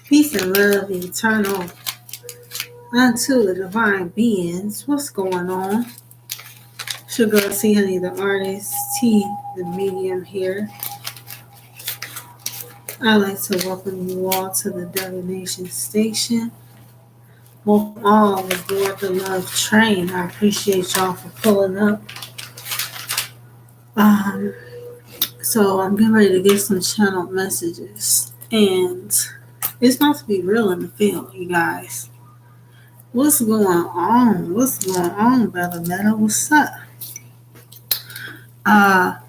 Peace and love eternal unto the divine beings. What's going on? Sugar TeaHoney the artist, T the medium here. I'd like to welcome you all to the Divination Station. Welcome all aboard the love train. I appreciate y'all for pulling up. So I'm getting ready to get some channel messages. And it's about to be real in the field, you guys. What's going on? What's going on, Brother Meta? What's up?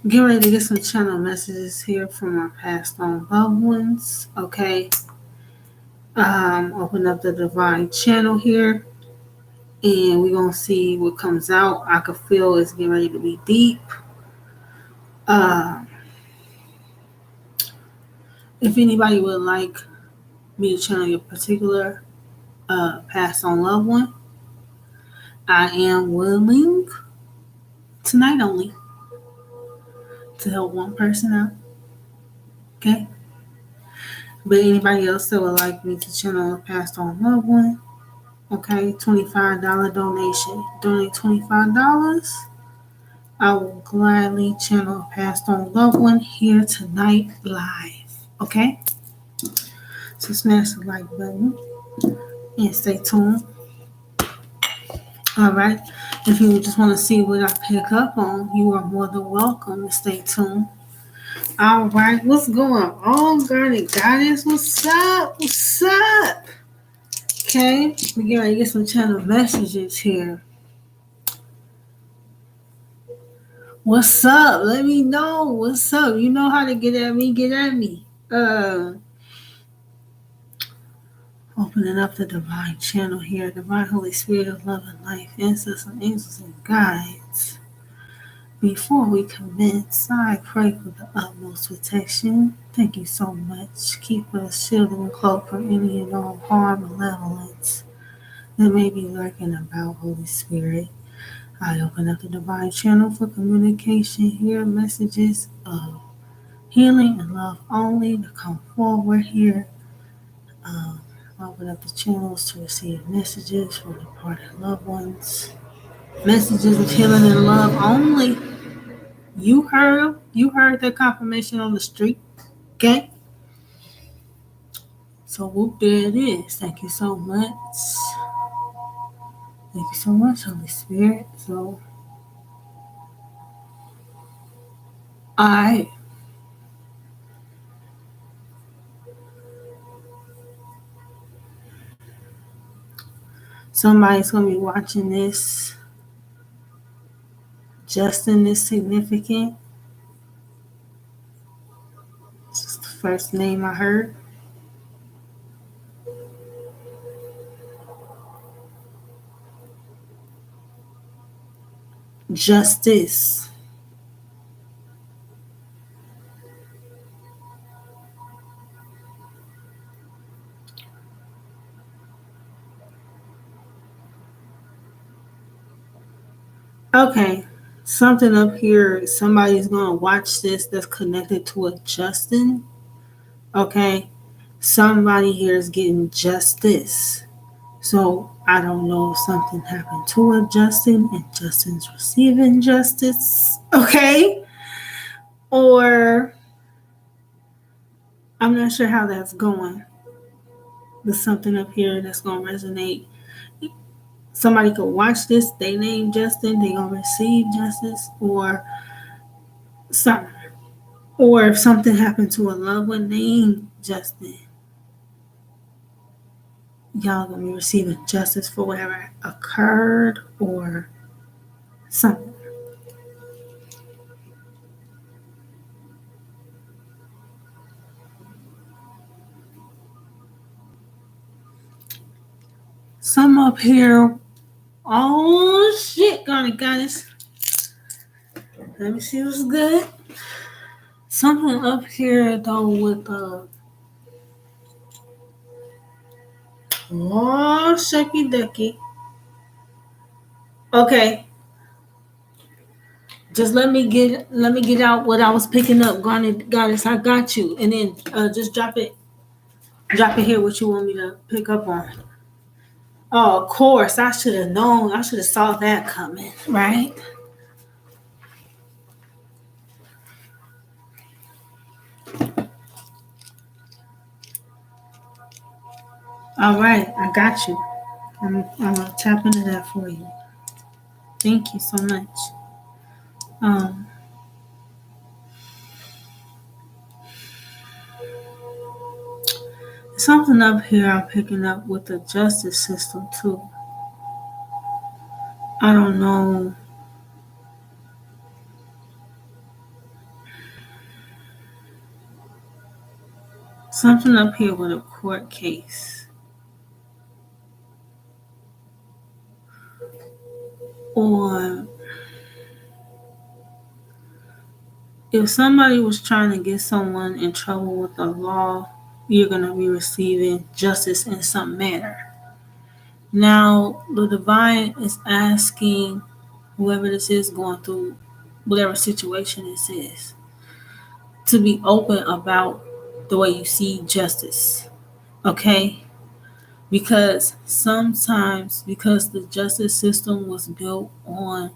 Get ready to get some channel messages here from our passed on loved ones. Okay. Open up the divine channel here. And we're gonna see what comes out. I can feel it's getting ready to be deep. If anybody would like me to channel your particular passed on loved one, I am willing tonight only to help one person out. Okay. But anybody else that would like me to channel a passed on loved one, okay, $25 donation. Donate $25. I will gladly channel a passed on loved one here tonight live. Okay? So smash the like button and stay tuned. Alright. If you just want to see what I pick up on, you are more than welcome to stay tuned. Alright, what's going on, Garnet Goddess? What's up? What's up? Okay, we gotta get some channel messages here. What's up? Let me know. What's up? You know how to get at me. Get at me. Opening up the divine channel here. Divine Holy Spirit of love and life. Ancestors and angels and guides. Before we commence, I pray for the utmost protection. Thank you so much. Keep us shielded and cloaked from any and all harm and malevolence that may be lurking about, Holy Spirit. I open up the divine channel for communication here, messages of healing and love only to come forward here. Open up the channels to receive messages from departed loved ones. Messages of healing and love only. You heard them. You heard that confirmation on the street. Okay? So whoop, there it is. Thank you so much. Thank you so much, Holy Spirit. So, somebody's going to be watching this. Justin is significant. It's the first name I heard. Justice. Okay, something up here, somebody's going to watch this that's connected to a Justin. Okay, somebody here is getting justice. So I don't know if something happened to a Justin and Justin's receiving justice. Okay, or I'm not sure how that's going. There's something up here that's going to resonate. Somebody could watch this, they name Justin, they gonna receive justice, or something. Or if something happened to a loved one named Justin, y'all gonna be receiving justice for whatever occurred or something. Some up here, oh shit, goddess. Let me see what's good. Something up here though with oh shucky ducky. Okay. Just let me get out what I was picking up, Garnet Goddess. I got you, and then just drop it. Drop it here what you want me to pick up on. Oh, of course. I should have known. I should have saw that coming, right? All right. I got you. I'm going to tap into that for you. Thank you so much. Um, Something up here I'm picking up with the justice system, too. I don't know. Something up here with a court case. Or if somebody was trying to get someone in trouble with the law, you're going to be receiving justice in some manner. Now, the divine is asking whoever this is going through whatever situation this is to be open about the way you see justice. Okay? Because sometimes, because the justice system was built on,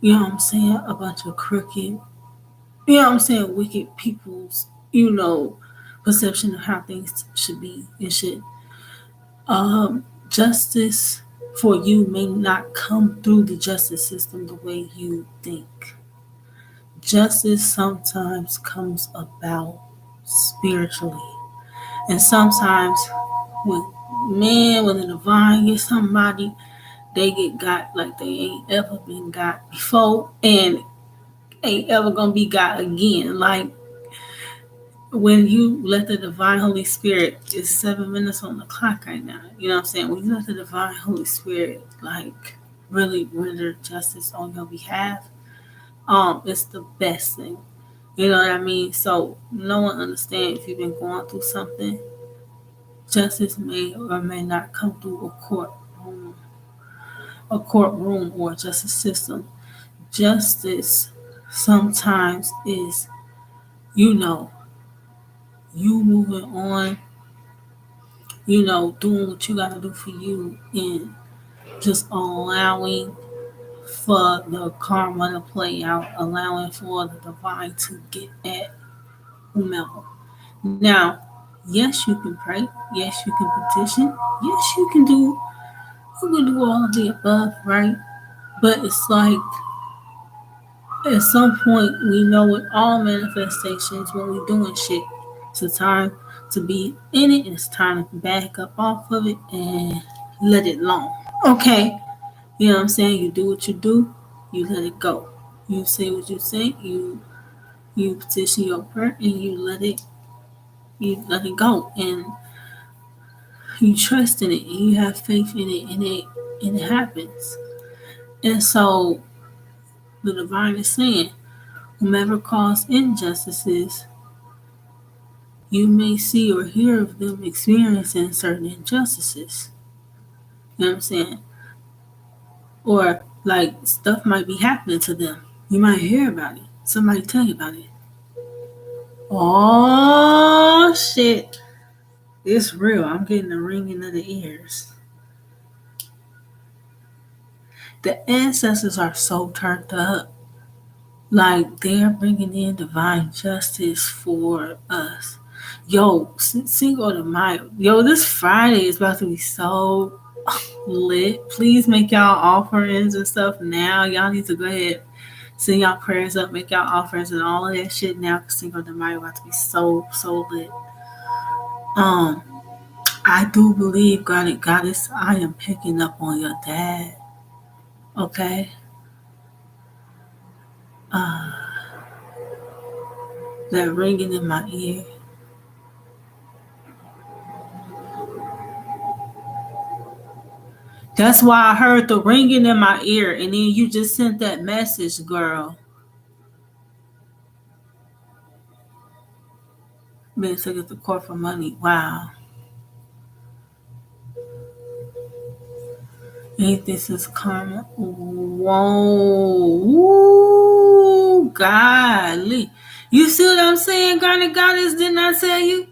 you know what I'm saying, a bunch of crooked, you know what I'm saying, wicked people's, perception of how things should be and shit. Justice for you may not come through the justice system the way you think. Justice sometimes comes about spiritually. And sometimes when the divine gets somebody, they get got like they ain't ever been got before and ain't ever gonna be got again. Like when you let the divine Holy Spirit, it's 7 minutes on the clock right now. You know what I'm saying? When you let the divine Holy Spirit like really render justice on your behalf, it's the best thing. You know what I mean? So no one understands if you've been going through something. Justice may or may not come through a courtroom or justice system. Justice sometimes is, you moving on, doing what you gotta do for you and just allowing for the karma to play out, allowing for the divine to get at whomever. Now, yes, you can pray. Yes, you can petition. Yes, you can do all of the above, right? But it's like at some point we know with all manifestations when we're doing shit, it's a time to be in it and it's time to back up off of it and let it alone. Okay. You know what I'm saying? You do what you do, you let it go. You say what you say, you petition your prayer and you let it go. And you trust in it and you have faith in it and it happens. And so the divine is saying, whomever caused injustices, you may see or hear of them experiencing certain injustices. You know what I'm saying? Or like stuff might be happening to them. You might hear about it. Somebody tell you about it. Oh shit. It's real. I'm getting the ringing of the ears. The ancestors are so turned up. Like they're bringing in divine justice for us. Yo, Cinco de Mayo. Yo, this Friday is about to be so lit. Please make y'all offerings and stuff now. Y'all need to go ahead, send y'all prayers up, make y'all offerings and all of that shit now because Cinco de Mayo about to be so lit. I do believe, God and Goddess, I am picking up on your dad. Okay? That ringing in my ear. That's why I heard the ringing in my ear, and then you just sent that message, girl. Been took it to court for money. Wow. Ain't this is karma? Whoa. Ooh, golly. You see what I'm saying, God and Goddess? Didn't I tell you?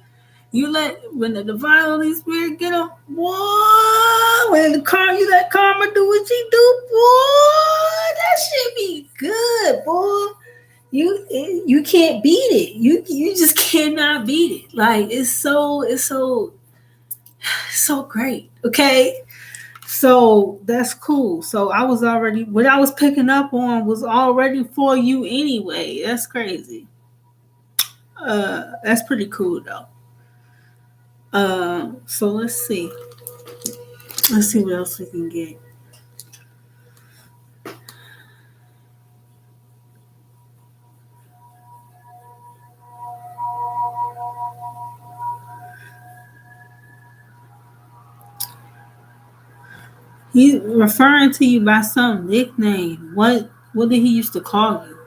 You let when the divine Holy Spirit get up, boy. When the car, you let karma do what she do, boy. That shit be good, boy. You can't beat it. You just cannot beat it. Like it's so great. Okay. So that's cool. So I was already what I was picking up on was already for you anyway. That's crazy. That's pretty cool though. So let's see. Let's see what else we can get. He's referring to you by some nickname. What did he used to call you?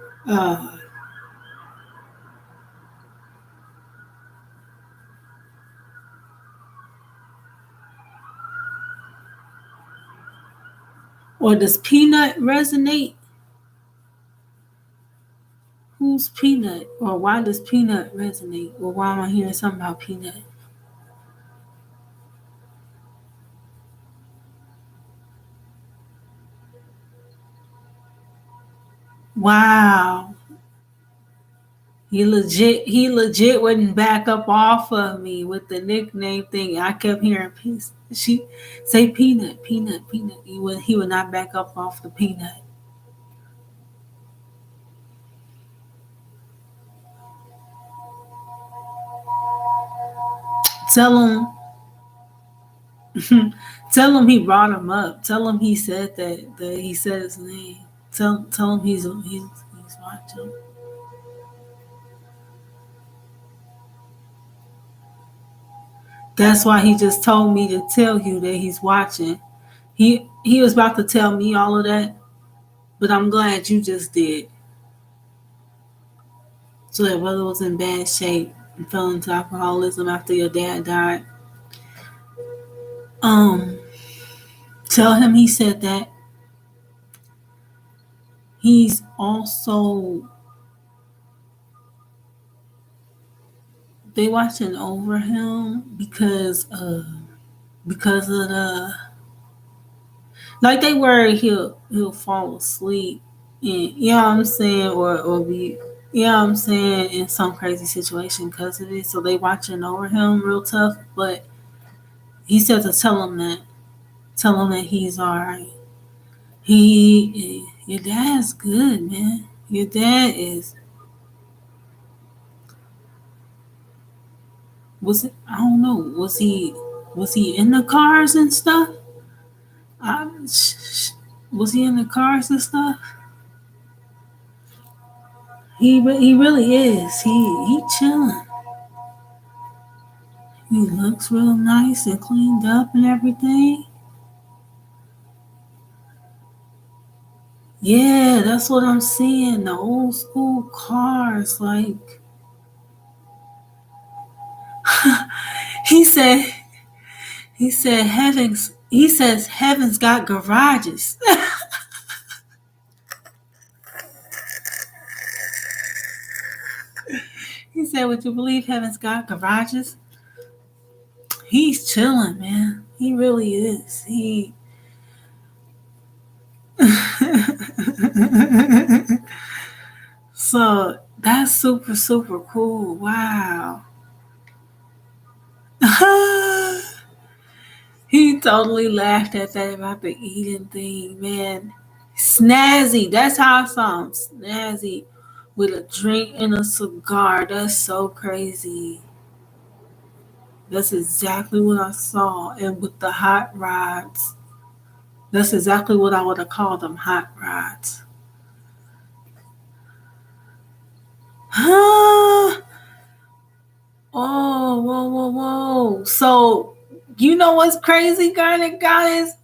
Or does Peanut resonate? Who's Peanut? Or why does Peanut resonate? Or why am I hearing something about Peanut? Wow. He legit wouldn't back up off of me with the nickname thing. I kept hearing she say Peanut. He would not back up off the Peanut. Tell him tell him he brought him up. Tell him he said that he said his name. Tell him he's watching. That's why he just told me to tell you that he's watching. He was about to tell me all of that, but I'm glad you just did. So that brother was in bad shape and fell into alcoholism after your dad died. Um, Tell him he said that. He's also they watching over him because of the like they worry he'll fall asleep and you know what I'm saying or be you know what I'm saying in some crazy situation because of it. So they watching over him real tough. But he said to tell him that he's all right. Your dad's good, man. Your dad is was it? I don't know. Was he in the cars and stuff? I, was he in the cars and stuff? He really is. He chilling. He looks real nice and cleaned up and everything. Yeah, that's what I'm seeing. The old school cars, like he said. He said heavens. He says heaven's got garages. He said, "Would you believe heaven's got garages?" He's chilling, man. He really is. He. So that's super cool. Wow. He totally laughed at that about the eating thing, man. Snazzy. That's how I sound. Snazzy with a drink and a cigar. That's so crazy. That's exactly what I saw. And with the hot rods, that's exactly what I would have called them, hot rods. Huh? Oh, whoa. So, you know what's crazy, guys?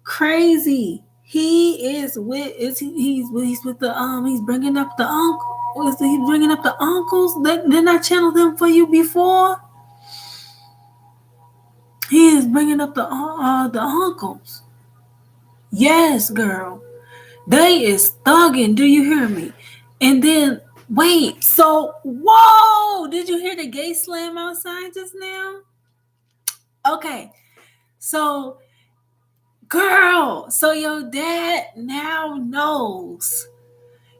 Crazy. He is with he's with the he's bringing up the uncle. He's bringing up the uncles? Didn't I channel them for you before? He is bringing up the uncles. Yes, girl. They is thugging. Do you hear me? And then Wait, so whoa! Did you hear the gate slam outside just now? Okay, so girl, so your dad now knows,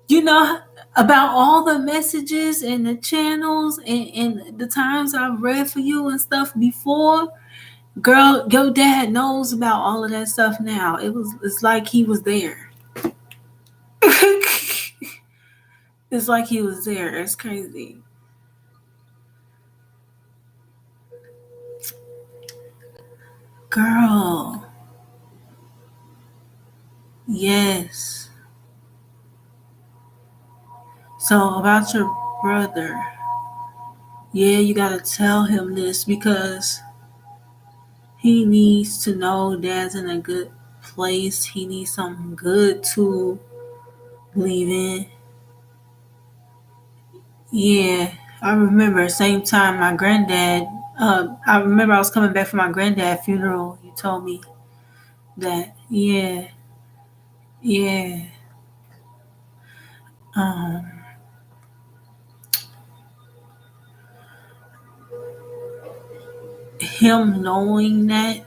you know, about all the messages and the channels and the times I've read for you and stuff before. Girl, your dad knows about all of that stuff now. It's like he was there. It's like he was there. It's crazy. Girl. Yes. So about your brother. Yeah, you gotta tell him this because he needs to know dad's in a good place. He needs something good to believe in. Yeah, I remember same time my granddad. I remember I was coming back from my granddad funeral. You told me that. Yeah, yeah. Um, him knowing that.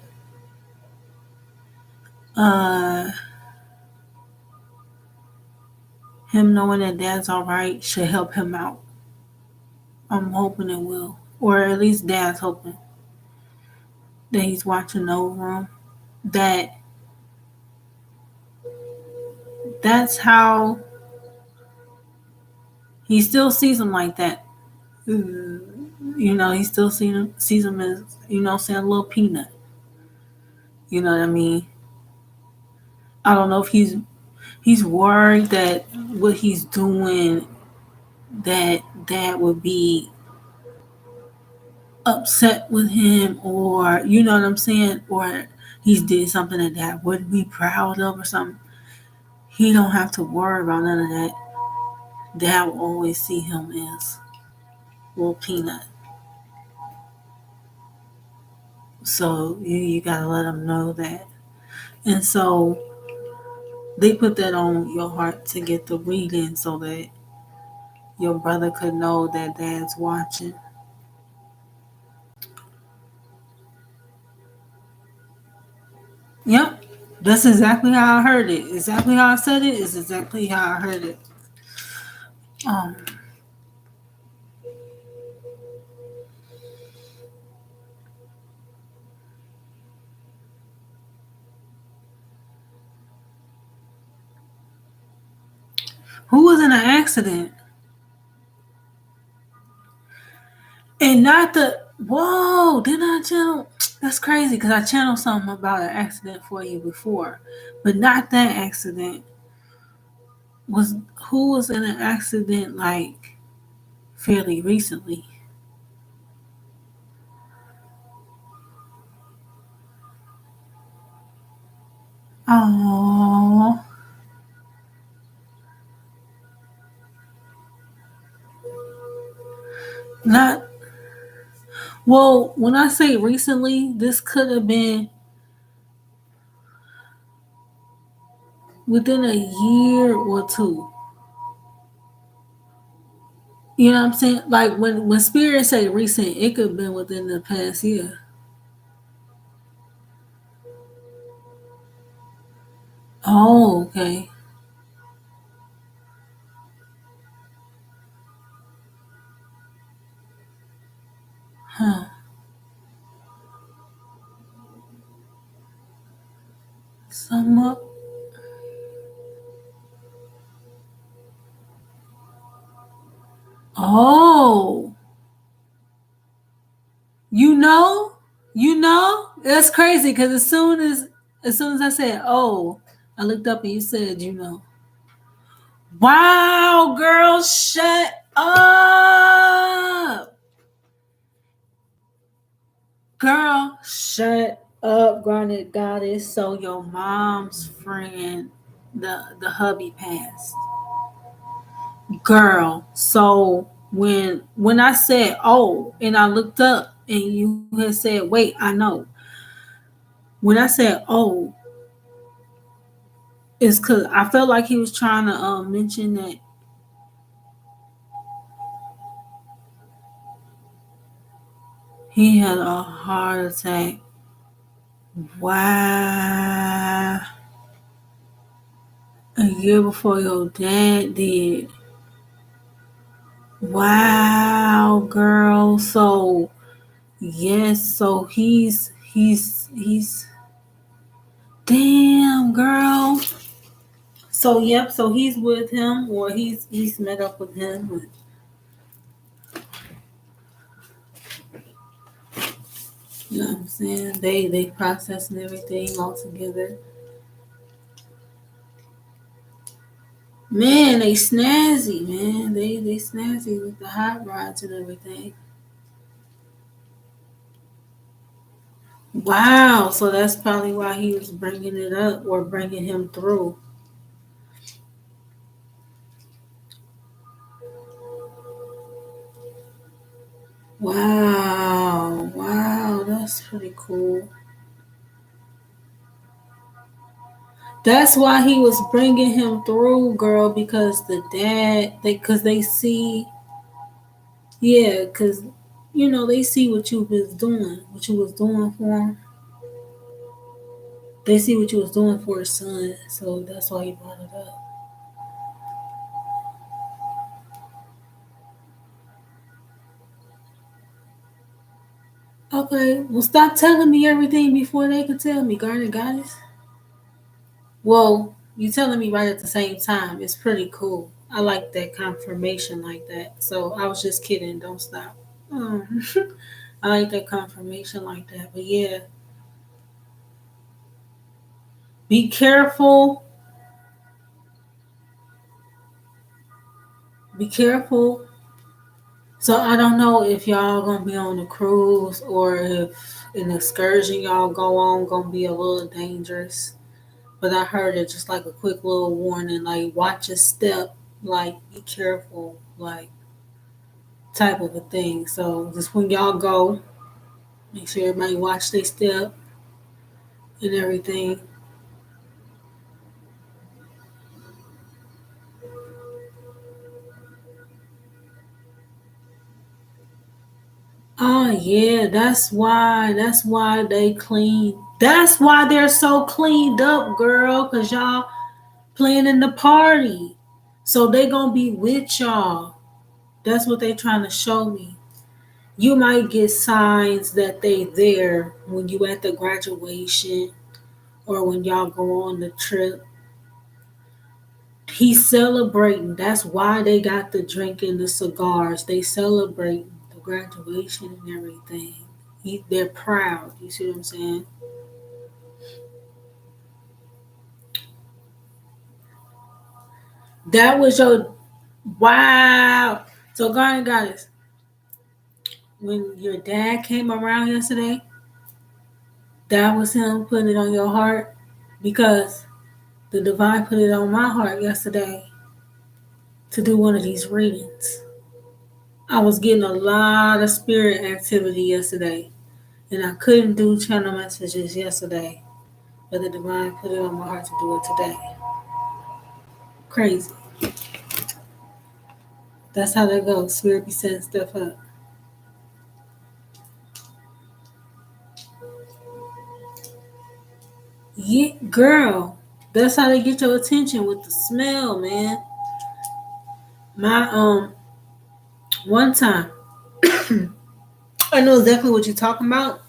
Uh, him knowing that dad's all right should help him out. I'm hoping it will, or at least dad's hoping that he's watching over him. That that's how he still sees him like that. You know, he still sees him as, saying a little peanut. You know what I mean? I don't know if he's worried that what he's doing, that dad would be upset with him, or you know what I'm saying, or he's did something that dad wouldn't be proud of or something. He don't have to worry about none of that. Dad will always see him as little peanut. So you gotta let him know that. And so they put that on your heart to get the reading so that your brother could know that dad's watching. Yep. That's exactly how I heard it. Exactly how I said it is exactly how I heard it. Um, who was in an accident? And not the whoa, didn't I channel? That's crazy because I channeled something about an accident for you before, but not that accident. Was who was in an accident like fairly recently? Oh, not well. When I say recently, this could have been within a year or two. You know what I'm saying? Like when spirits say recent, it could have been within the past year. Oh, okay. Huh. Sum up. Oh, you know, that's crazy because as soon as I said, "Oh," I looked up and you said, "You know." Wow, girl, shut up, girl, shut up, grounded goddess. So your mom's friend, the hubby passed, girl. So when I said, "Oh," and I looked up and you had said, "Wait, I know." When I said, "Oh," it's because I felt like he was trying to mention that He had a heart attack. Wow. A year before your dad did. Wow, girl. So yes, so he's damn, girl. So yep, so he's with him, or he's met up with him. You know what I'm saying? They processing everything all together. Man, they snazzy, man. They snazzy with the hot rods and everything. Wow, so that's probably why he was bringing it up or bringing him through. Wow, that's pretty cool. That's why he was bringing him through, girl, because the dad, because they see, yeah, because they see what you was doing for him. They see what you was doing for his son, so that's why he brought it up. Okay, well, stop telling me everything before they can tell me, Garnet Goddess. Well, you telling me right at the same time. It's pretty cool. I like that confirmation like that. So I was just kidding. Don't stop. Um, I like that confirmation like that. But yeah, be careful. Be careful. So I don't know if y'all gonna be on the cruise or if an excursion y'all go on gonna be a little dangerous. But I heard it just like a quick little warning, like watch your step, like be careful, like type of a thing. So just when y'all go, make sure everybody watch their step and everything. Oh yeah, that's why they clean. That's why they're so cleaned up, girl, cause y'all planning the party. So they gonna be with y'all. That's what they trying to show me. You might get signs that they there when you at the graduation or when y'all go on the trip. He's celebrating. That's why they got the drink and the cigars. They celebrate the graduation and everything. They're proud. You see what I'm saying? That was your wow. So Garnet Goddess, when your dad came around yesterday, that was him putting it on your heart because the divine put it on my heart yesterday to do one of these readings. I was getting a lot of spirit activity yesterday, and I couldn't do channel messages yesterday, but the divine put it on my heart to do it today. Crazy. That's how that goes. Spirit be setting stuff up. Yeah, girl. That's how they get your attention with the smell, man. My one time, I know exactly what you're talking about.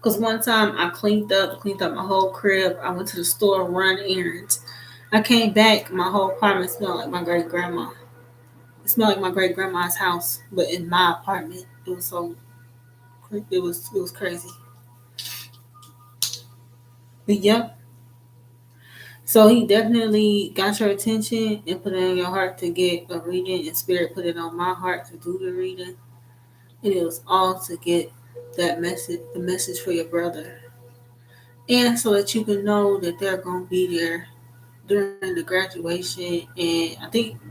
Cause one time I cleaned up my whole crib. I went to the store, run errands. I came back, my whole apartment smelled like my great grandma. It smelled like my great grandma's house, but in my apartment, it was crazy. But yep. So he definitely got your attention and put it in your heart to get a reading, and spirit put it on my heart to do the reading. And it was all to get that message, the message for your brother, and so that you can know that they're gonna be there during the graduation. And I think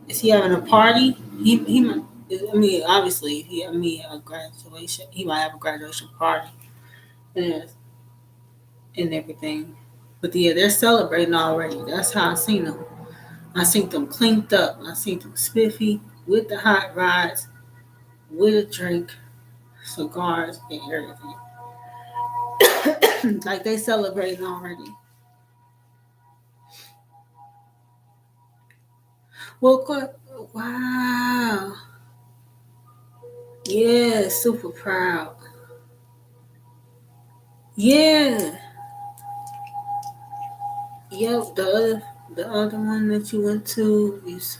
is he having a party? He I mean, obviously, if he I mean a graduation, he might have a graduation party and and everything. But yeah, they're celebrating already. That's how I seen them. I seen them cleaned up. I seen them spiffy with the hot rods. with a drink, cigars, and everything. Like they celebrating already. Well, wow. Yeah, super proud. Yeah. Yep, the other one that you went to is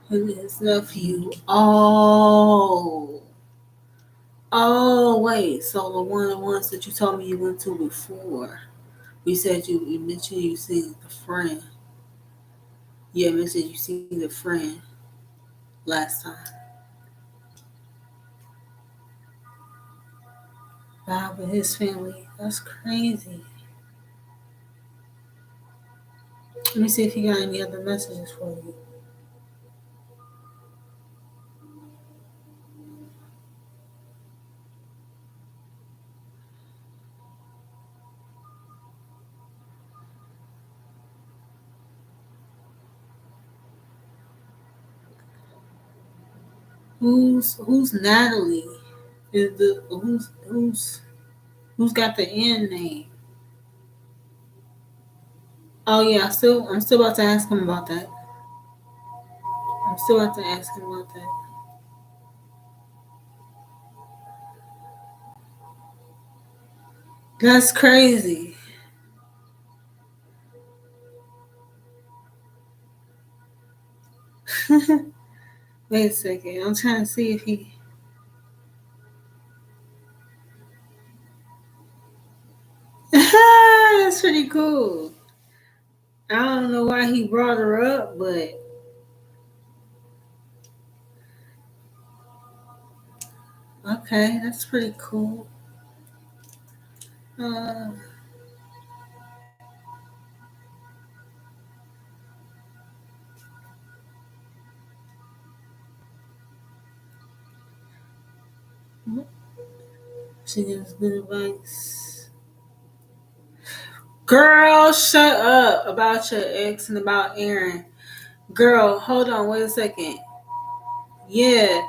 his nephew. Oh. Oh wait, so the ones that you told me you went to before. You said you mentioned you seen the friend. Yeah, you mentioned you seen the friend last time. Bob and his family. That's crazy. Let me see if he got any other messages for you. Who's Natalie? Is the who's got the N name? Oh yeah, I'm still about to ask him about that. I'm still about to ask him about that. That's crazy. Wait a second. I'm trying to see if he. That's pretty cool. I don't know why he brought her up, but okay, that's pretty cool. Uh, she gives good advice. Girl, shut up about your ex and about Aaron. Girl, hold on, wait a second. Yeah,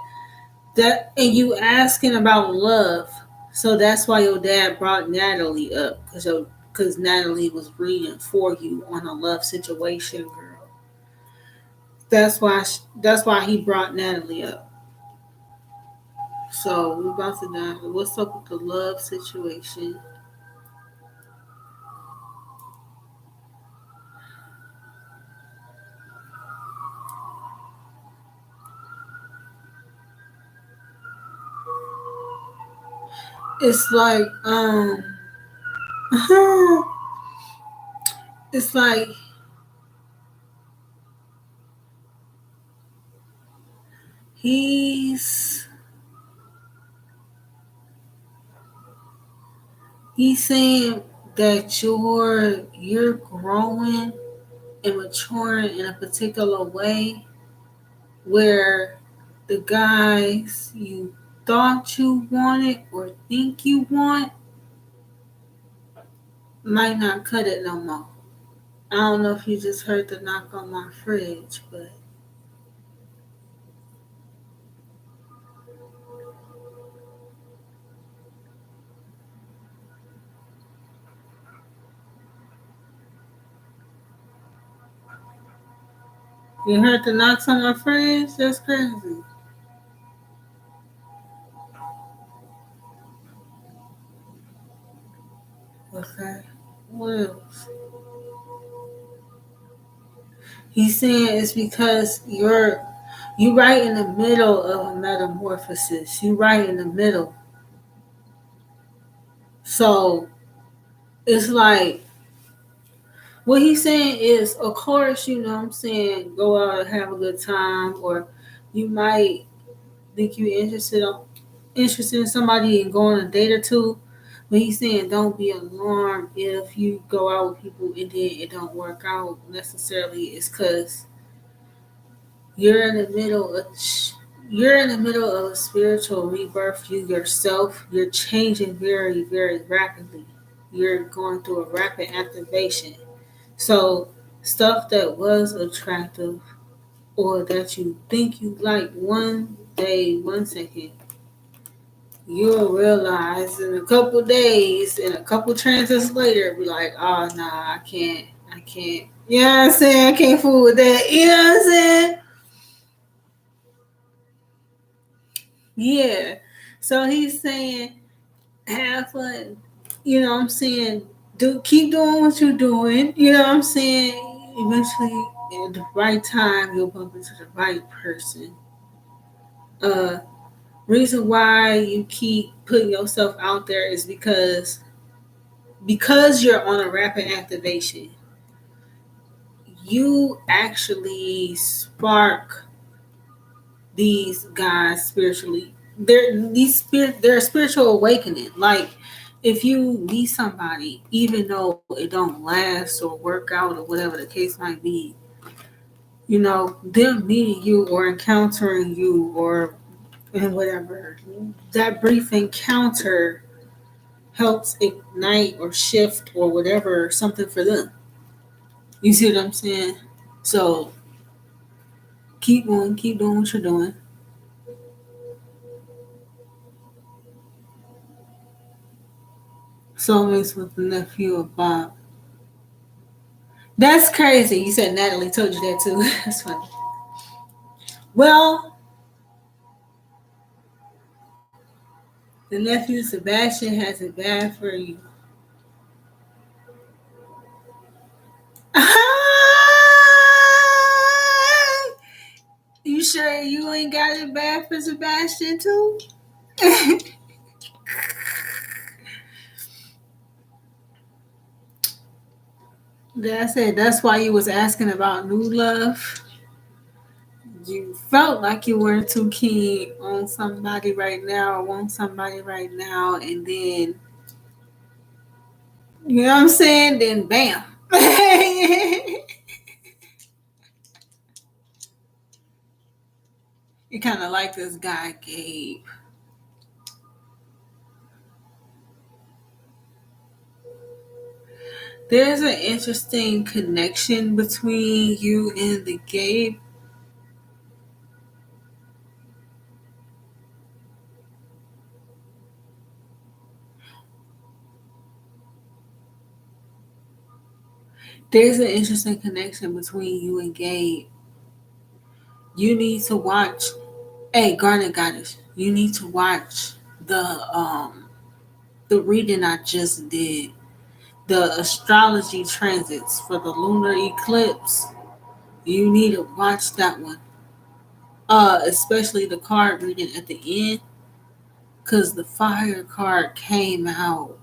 that and you asking about love, so that's why your dad brought Natalie up because Natalie was reading for you on a love situation, girl. That's why he brought Natalie up. So we're about to dive. What's up with the love situation? It's like it's like he's he's saying that you're growing and maturing in a particular way where the guys you thought you wanted or think you want might not cut it no more. I don't know if you just heard the knock on my fridge, but you heard the knocks on my fridge? That's crazy. Okay. What else? He's saying it's because you right in the middle of a metamorphosis. You right in the middle. So it's like what he's saying is, of course, you know what I'm saying, go out and have a good time, or you might think you're interested in somebody and go on a date or two. But he's saying don't be alarmed if you go out with people and then it don't work out necessarily. It's because you're in the middle of you're in the middle of a spiritual rebirth. You yourself, you're changing very, very rapidly. You're going through a rapid activation. So stuff that was attractive or that you think you like one day, 1 second, you'll realize in a couple days, in a couple transits later, be like, oh, nah, I can't. You know what I'm saying? I can't fool with that. You know what I'm saying? Yeah. So he's saying, have fun. You know what I'm saying? Keep doing what you're doing. You know what I'm saying? Eventually, at the right time, you'll bump into the right person. Reason why you keep putting yourself out there is because you're on a rapid activation. You actually spark these guys spiritually. They're a spiritual awakening. Like if you meet somebody, even though it don't last or work out or whatever the case might be, them meeting you or encountering you or and whatever, that brief encounter helps ignite or shift or whatever something for them. You see what I'm saying? So keep going, keep doing what you're doing. Soulmates with the nephew of Bob. That's crazy. You said Natalie told you that too. That's funny. Well, the nephew Sebastian has it bad for you. You sure you ain't got it bad for Sebastian too? That's it. That's why you was asking about new love. You felt like you weren't too keen on somebody right now or want somebody right now, and then you know what I'm saying? Then bam. You kind of like this guy, Gabe. There's an interesting connection between you and the Gabe. There's an interesting connection between you and Gabe. You need to watch. Hey, Garnet Goddess, you need to watch the reading I just did. The astrology transits for the lunar eclipse. You need to watch that one. Especially the card reading at the end, because the fire card came out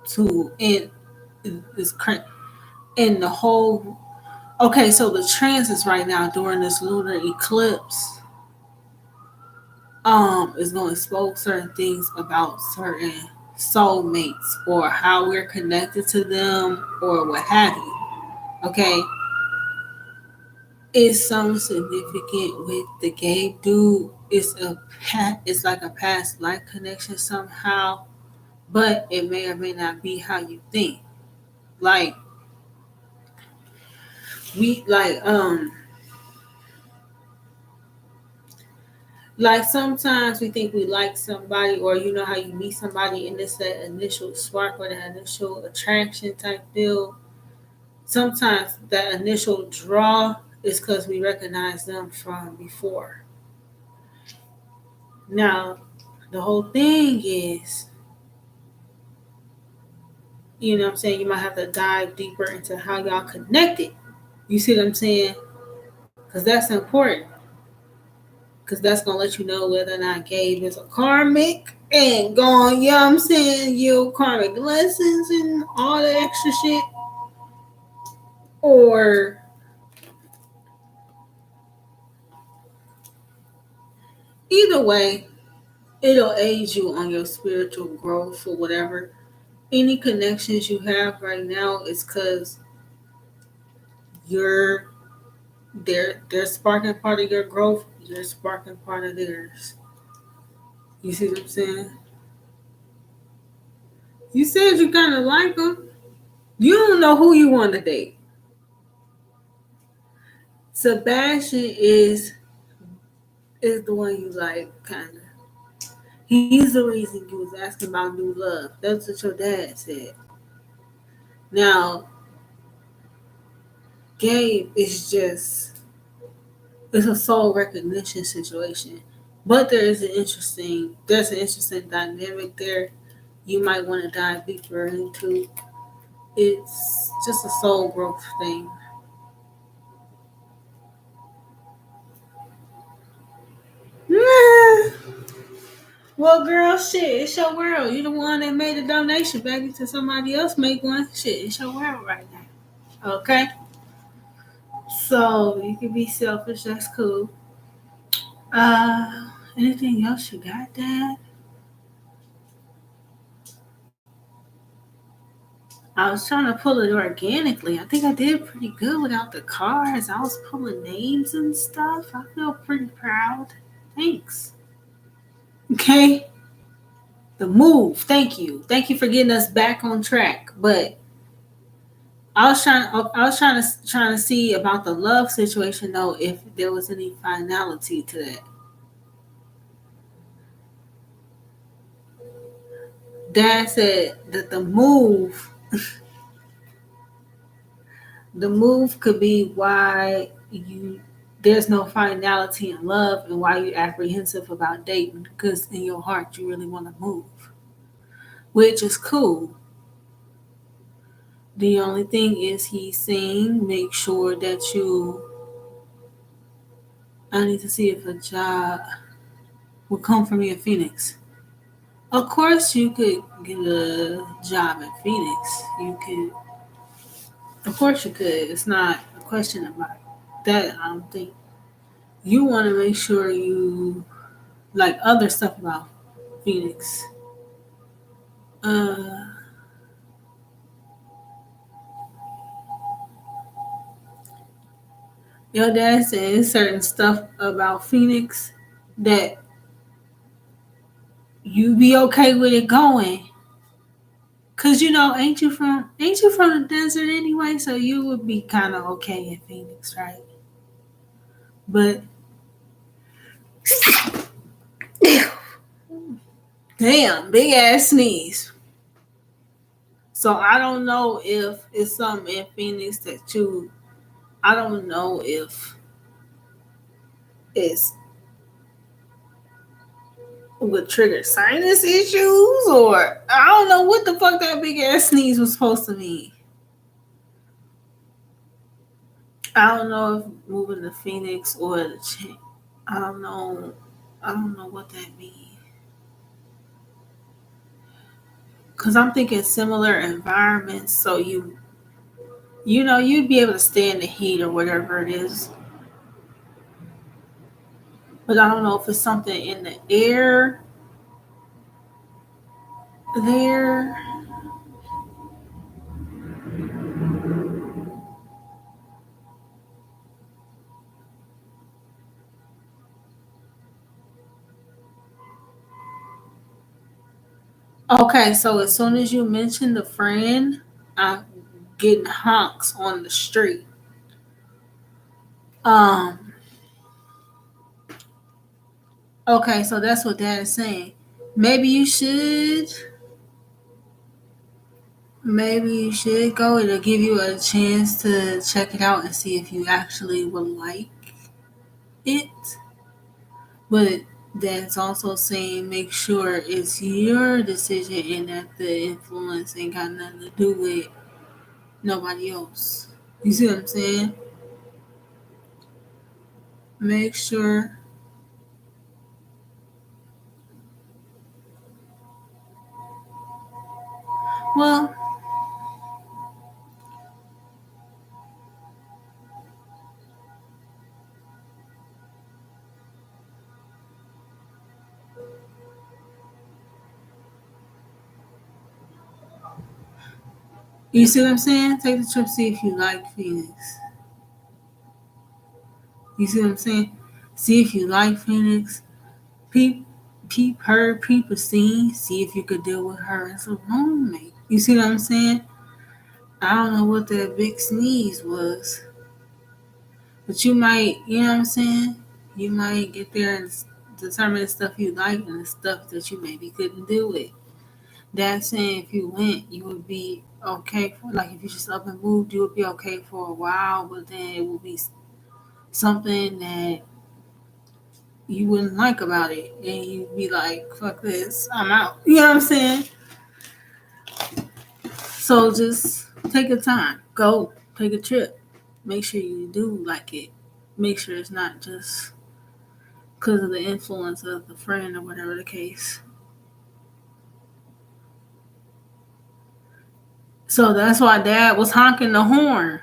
too, and it's and the whole. Okay, so the transits right now during this lunar eclipse, is going to expose certain things about certain soulmates or how we're connected to them or what have you. Okay, it's something significant with the gay dude. It's like a past life connection somehow, but it may or may not be how you think. Like we like sometimes we think we like somebody, or you know how you meet somebody and it's that initial spark or that initial attraction type deal. Sometimes that initial draw is because we recognize them from before. Now, the whole thing is, you know what I'm saying, you might have to dive deeper into how y'all connected. You see what I'm saying? Because that's important. Because that's going to let you know whether or not Gabe is a karmic and going, you know what I'm saying, you karmic lessons and all that extra shit. Or either way, it'll aid you on your spiritual growth or whatever. Any connections you have right now is because you're they're sparking part of your growth, you're sparking part of theirs. You see what I'm saying? You said you kind of like them. You don't know who you want to date. Sebastian is the one you like, kind of. He's the reason you was asking about new love. That's what your dad said. Now, Gabe is just, it's a soul recognition situation. But there's an interesting dynamic there you might want to dive deeper into. It's just a soul growth thing. Well, girl, shit, it's your world. You the one that made a donation, baby, to somebody else make one. Shit, it's your world right now. Okay? So, you can be selfish. That's cool. Anything else you got, Dad? I was trying to pull it organically. I think I did pretty good without the cards. I was pulling names and stuff. I feel pretty proud. Thanks. Okay? The move. Thank you. Thank you for getting us back on track. But I was trying to see about the love situation though, if there was any finality to that. Dad said that the move could be why you there's no finality in love and why you're apprehensive about dating because in your heart you really want to move, which is cool. The only thing is he's saying make sure that you. I need to see if a job will come for me in Phoenix. Of course, you could get a job in Phoenix. Of course, you could. It's not a question about that. I don't think you want to make sure you like other stuff about Phoenix. Uh, your dad says certain stuff about Phoenix that you be okay with it going. Cause ain't you from the desert anyway? So you would be kind of okay in Phoenix, right? But damn, big ass sneeze. So I don't know if it's something in Phoenix that you. I don't know if it's would trigger sinus issues or I don't know what the fuck that big ass sneeze was supposed to mean. I don't know if moving to Phoenix or the I don't know. I don't know what that means. Cause I'm thinking similar environments, so you'd be able to stay in the heat or whatever it is. But I don't know if it's something in the air there. Okay, so as soon as you mention the friend, I'm getting honks on the street. Um. Okay, so that's what Dad is saying. Maybe you should. Maybe you should go. It'll give you a chance to check it out and see if you actually would like it. But that's also saying make sure it's your decision and that the influence ain't got nothing to do with nobody else. You see what I'm saying? Make sure. Well, you see what I'm saying? Take the trip, see if you like Phoenix. You see what I'm saying? See if you like Phoenix. Peep, peep her, peep a scene. See if you could deal with her as a roommate. You see what I'm saying? I don't know what that big sneeze was. But you might, you know what I'm saying? You might get there and determine the stuff you like and the stuff that you maybe couldn't deal with. That's saying if you went, you would be okay for, like, if you just up and moved, you would be okay for a while, but then it would be something that you wouldn't like about it, and you'd be like, fuck this, I'm out. You know what I'm saying? So just take your time. Go take a trip. Make sure you do like it. Make sure it's not just because of the influence of the friend or whatever the case. So that's why Dad was honking the horn.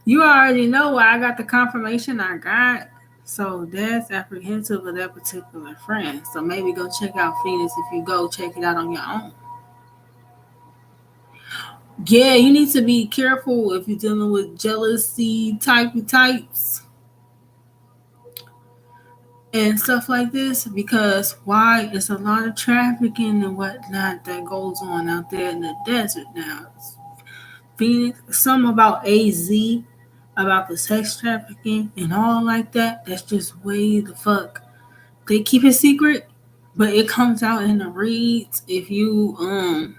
You already know why I got the confirmation I got. So Dad's apprehensive of that particular friend. So maybe go check out Phoenix. If you go, check it out on your own. Yeah, you need to be careful if you're dealing with jealousy types and stuff like this, because why? It's a lot of trafficking and whatnot that goes on out there in the desert now. Phoenix, some about AZ, about the sex trafficking and all like that. That's just way the fuck. They keep it secret, but it comes out in the reads. If you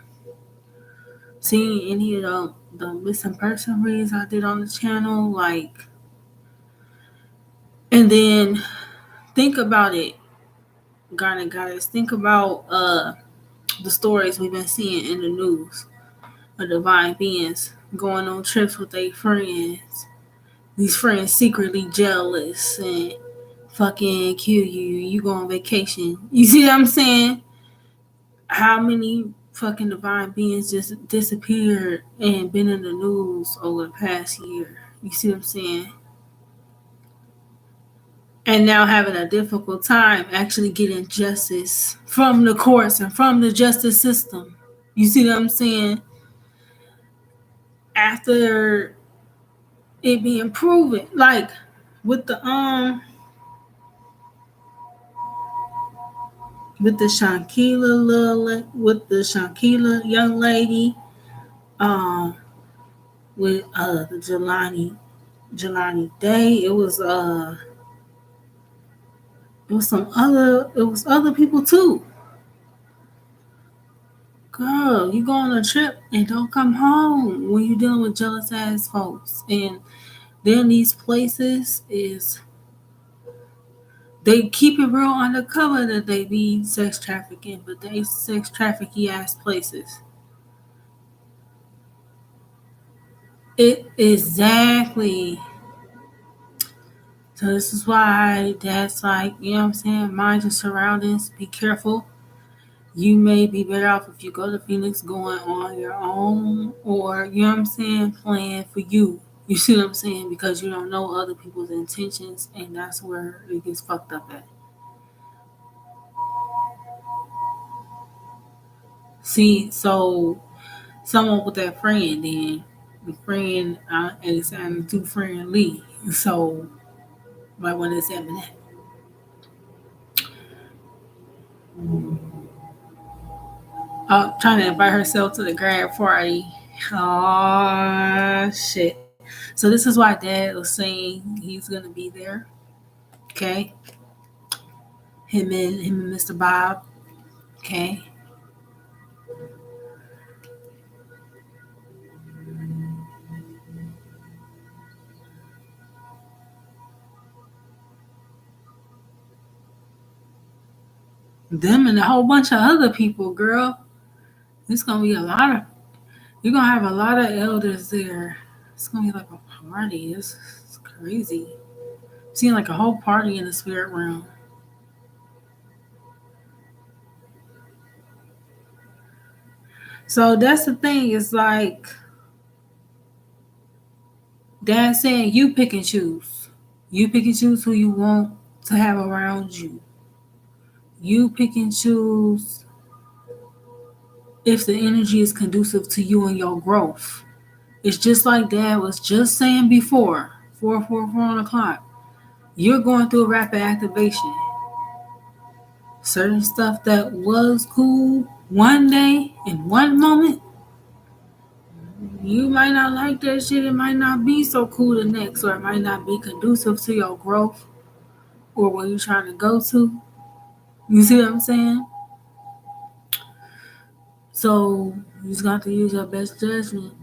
seen any of the missing person reads I did on the channel, like, and then think about it, Garnet Goddess. Think about the stories we've been seeing in the news of divine beings going on trips with their friends. These friends secretly jealous and fucking kill you. You go on vacation. You see what I'm saying? How many fucking divine beings just disappeared and been in the news over the past year? You see what I'm saying? And now having a difficult time actually getting justice from the courts and from the justice system. You see what I'm saying? After it being proven, like with the with the Shankila young lady, with the Jelani Day, it was other people too. Girl, you go on a trip and don't come home when you're dealing with jealous ass folks. And then these places is, they keep it real undercover that they be sex trafficking, but they sex trafficking ass places. It exactly. So this is why Dad's like, you know what I'm saying? Mind your surroundings. Be careful. You may be better off if you go to Phoenix going on your own, or, you know what I'm saying, playing for you. You see what I'm saying? Because you don't know other people's intentions, and that's where it gets fucked up at. See, so someone with that friend, then the friend is too friendly. So, might want to examine that. Trying to invite herself to the grad party. Oh shit! So this is why Dad was saying he's gonna be there. Okay, him and Mr. Bob. Okay. Them and a whole bunch of other people, girl. It's gonna be a lot of. You're gonna have a lot of elders there. It's gonna be like a party. It's crazy. Seeing like a whole party in the spirit realm. So that's the thing. It's like Dad saying you pick and choose. You pick and choose who you want to have around you. You pick and choose if the energy is conducive to you and your growth. It's just like Dad was just saying before, 4 o'clock. You're going through a rapid activation. Certain stuff that was cool one day in one moment You might not like that shit. It might not be so cool the next, or it might not be conducive to your growth or where you're trying to go to. You see what I'm saying? So you just got to use your best judgment.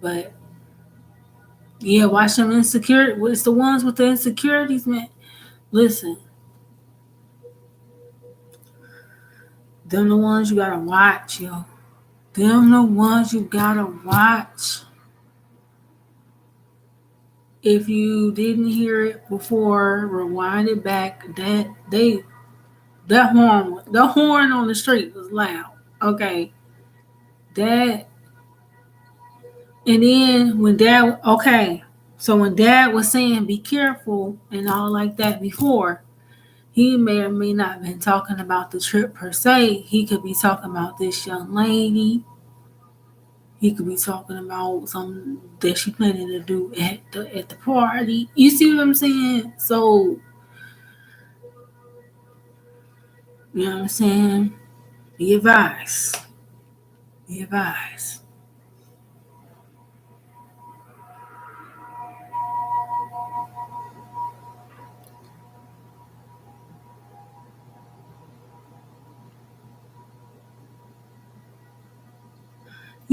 But yeah, watch them insecure. It's the ones with the insecurities, man. Listen, them the ones you gotta watch, yo. Them the ones you gotta watch. If you didn't hear it before, rewind it back. The horn on the street was loud. Okay, that, and then when Dad was saying be careful and all like that before, he may or may not have been talking about the trip per se. He could be talking about this young lady. He could be talking about something that she planning to do at the party. You see what I'm saying? So, you know what I'm saying? Be advised. Be advised.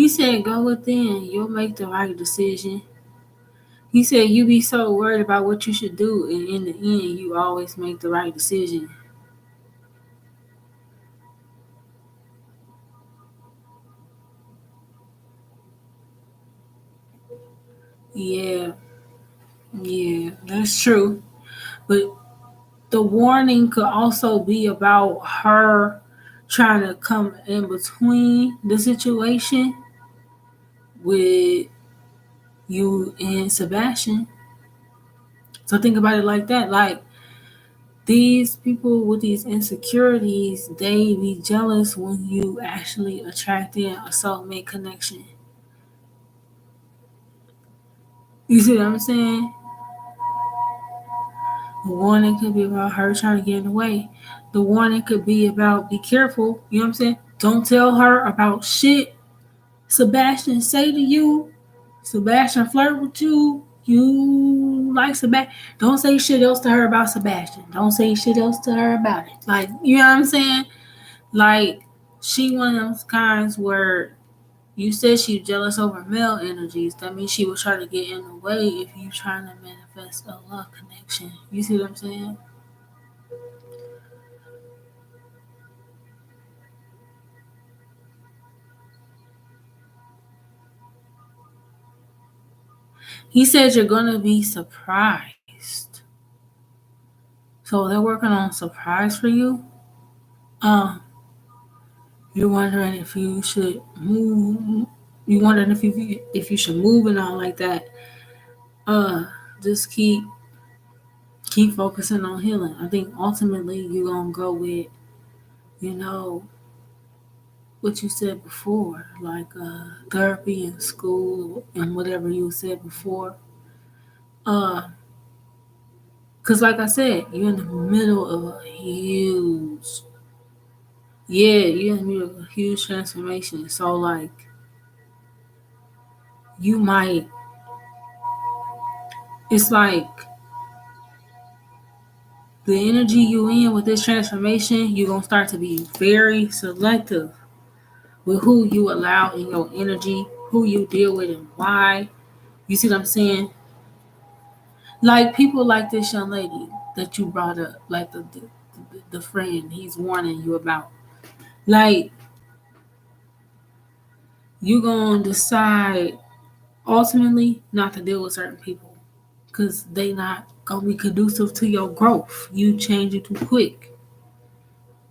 He said go within. You'll make the right decision. He said you be so worried about what you should do, and in the end, you always make the right decision. Yeah, yeah, that's true. But the warning could also be about her trying to come in between the situation with you and Sebastian. So think about it like that. Like these people with these insecurities, they be jealous when you actually attracting a soulmate connection. You see what I'm saying? The warning could be about her trying to get in the way. The warning could be about be careful. You know what I'm saying? Don't tell her about shit Sebastian say to you. Sebastian flirt with you. You like Sebastian. Don't say shit else to her about Sebastian. Don't say shit else to her about it. Like, you know what I'm saying? Like, she one of those kinds where you said she's jealous over male energies. That means she will try to get in the way if you trying to manifest a love connection. You see what I'm saying? He said you're gonna be surprised. So they're working on a surprise for you. Um, you're wondering if you should move. You're wondering if you should move and all like that. Uh, just keep focusing on healing. I think ultimately you're gonna go with, you know, what you said before, like therapy and school and whatever you said before. Uh, cause like I said, you're in the middle of a you're in the middle of a huge transformation. So like, you might, it's like the energy you in with this transformation, you're gonna start to be very selective with who you allow in your energy, who you deal with, and why. You see what I'm saying? Like people like this young lady that you brought up, like the friend he's warning you about. Like you gonna decide ultimately not to deal with certain people because they not gonna be conducive to your growth. You change it too quick.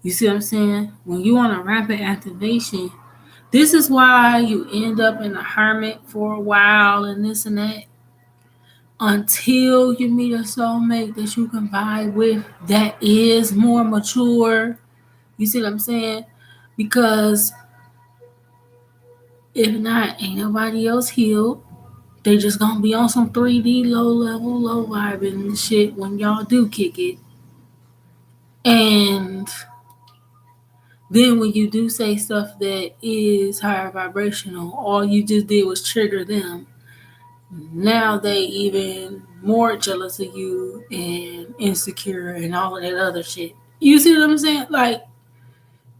You see what I'm saying? When you on a rapid activation, this is why you end up in a hermit for a while and this and that until you meet a soulmate that you can vibe with that is more mature. You see what I'm saying? Because if not, ain't nobody else healed. They just gonna be on some 3D low level, low vibing and shit when y'all do kick it. And Then when you do say stuff that is higher vibrational, all you just did was trigger them. Now they even more jealous of you and insecure and all of that other shit. You see what I'm saying? Like,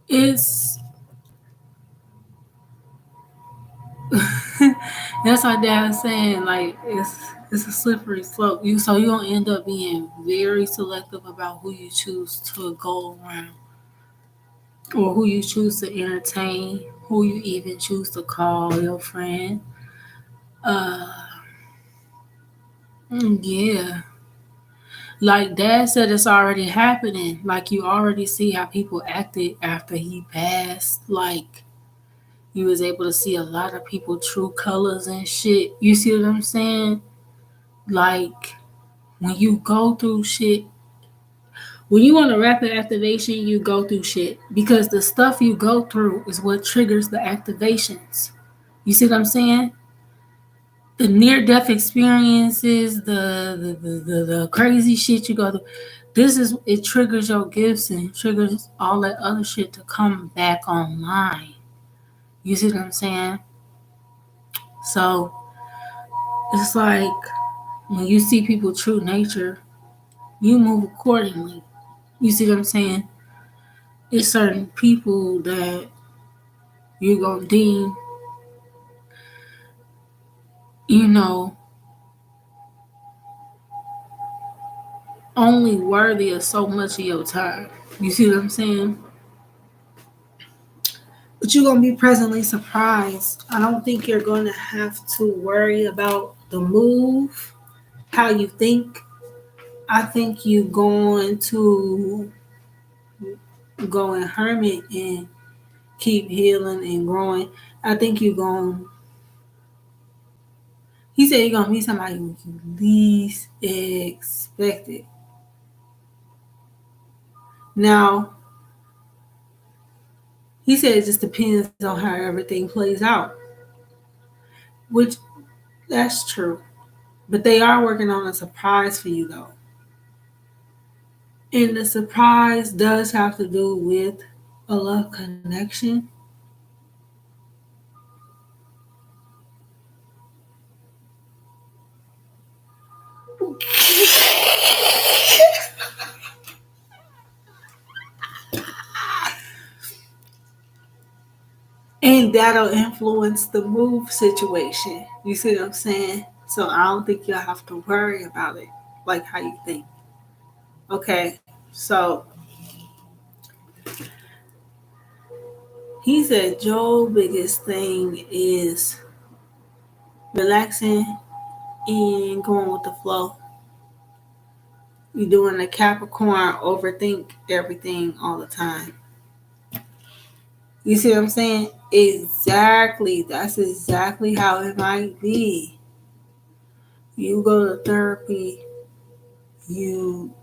it's that's what Dad's saying. Like, it's a slippery slope. You gonna end up being very selective about who you choose to go around, or who you choose to entertain, who you even choose to call your friend. Uh, yeah. Like Dad said, it's already happening. Like, you already see how people acted after he passed. Like, you was able to see a lot of people true colors and shit. You see what I'm saying? Like, when you go through shit, when you want a rapid activation, you go through shit because the stuff you go through is what triggers the activations. You see what I'm saying? The near death experiences, the crazy shit you go through. This is it triggers your gifts and triggers all that other shit to come back online. You see what I'm saying? So it's like when you see people true nature, you move accordingly. You see what I'm saying? It's certain people that you're gonna deem, you know, only worthy of so much of your time. You see what I'm saying? But you're gonna be pleasantly surprised. I don't think you're gonna have to worry about the move, how you think. I think you going to go in hermit and keep healing and growing. I think you're going. He said you're gonna meet somebody who you least expect it. Now, he said it just depends on how everything plays out, which that's true. But they are working on a surprise for you though. And the surprise does have to do with a love connection. And that'll influence the move situation. You see what I'm saying? So I don't think you'll have to worry about it like how you think. Okay, so he said Joe's biggest thing is relaxing and going with the flow. You're doing the Capricorn overthink everything all the time. You see what I'm saying? Exactly. That's exactly how it might be. You go to therapy, you,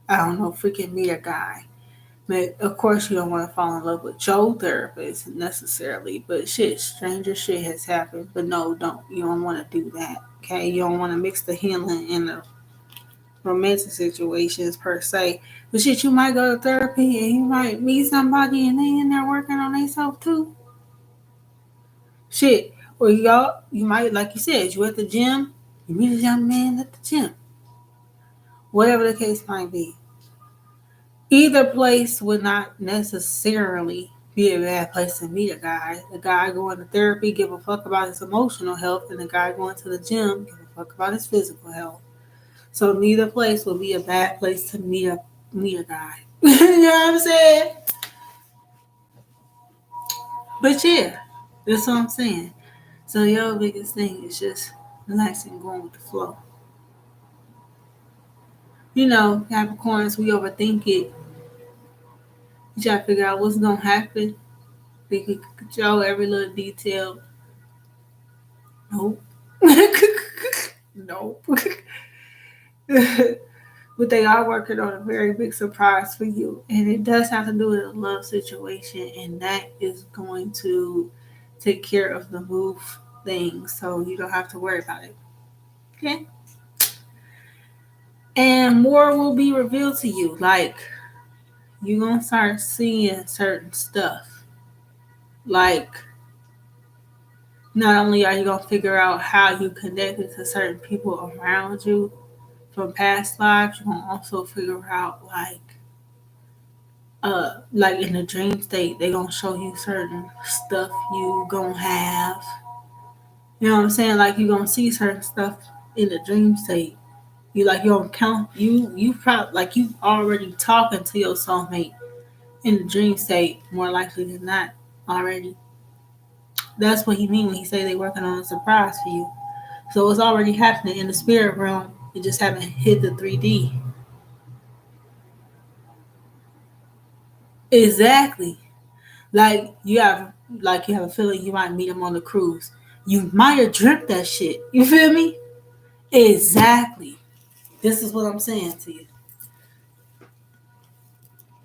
I don't know, freaking meet a guy. But of course, you don't want to fall in love with your therapist necessarily. But shit, stranger shit has happened. But no, don't. You don't want to do that. Okay? You don't want to mix the healing and the romantic situations per se. But shit, you might go to therapy and you might meet somebody and they in there working on themselves too. Shit. Or y'all, you might, like you said, you at the gym, you meet a young man at the gym. Whatever the case might be. Either place would not necessarily be a bad place to meet a guy. The guy going to therapy give a fuck about his emotional health, and the guy going to the gym give a fuck about his physical health. So neither place would be a bad place to meet a guy. You know what I'm saying? But yeah, that's what I'm saying. So your biggest thing is just relaxing, going with the flow. You know, Capricorns, we overthink it. You try to figure out what's gonna happen. We could control every little detail. Nope. Nope. But they are working on a very big surprise for you. And it does have to do with a love situation. And that is going to take care of the move thing. So you don't have to worry about it. Okay? And more will be revealed to you. Like, you're going to start seeing certain stuff. Like, not only are you going to figure out how you connected to certain people around you from past lives, you're going to also figure out, like in the dream state, they going to show you certain stuff you going to have. You know what I'm saying? Like, you're going to see certain stuff in the dream state. You like you don't count you probably like you already talking to your soulmate in the dream state more likely than not already. That's what he mean when he say they working on a surprise for you. So it's already happening in the spirit realm. You just haven't hit the 3D. Exactly. You have a feeling you might meet him on the cruise. You might have dreamt that shit. You feel me? Exactly. This is what I'm saying to you.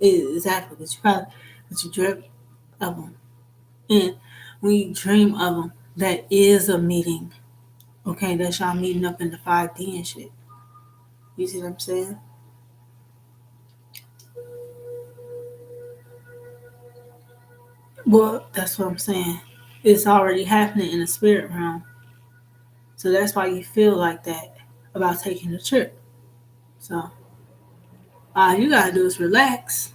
Exactly. But you dreamt of him. And when you dream of them, that is a meeting. Okay, that's y'all meeting up in the 5D and shit. You see what I'm saying? Well, that's what I'm saying. It's already happening in the spirit realm. So that's why you feel like that about taking the trip. So all you gotta do is relax.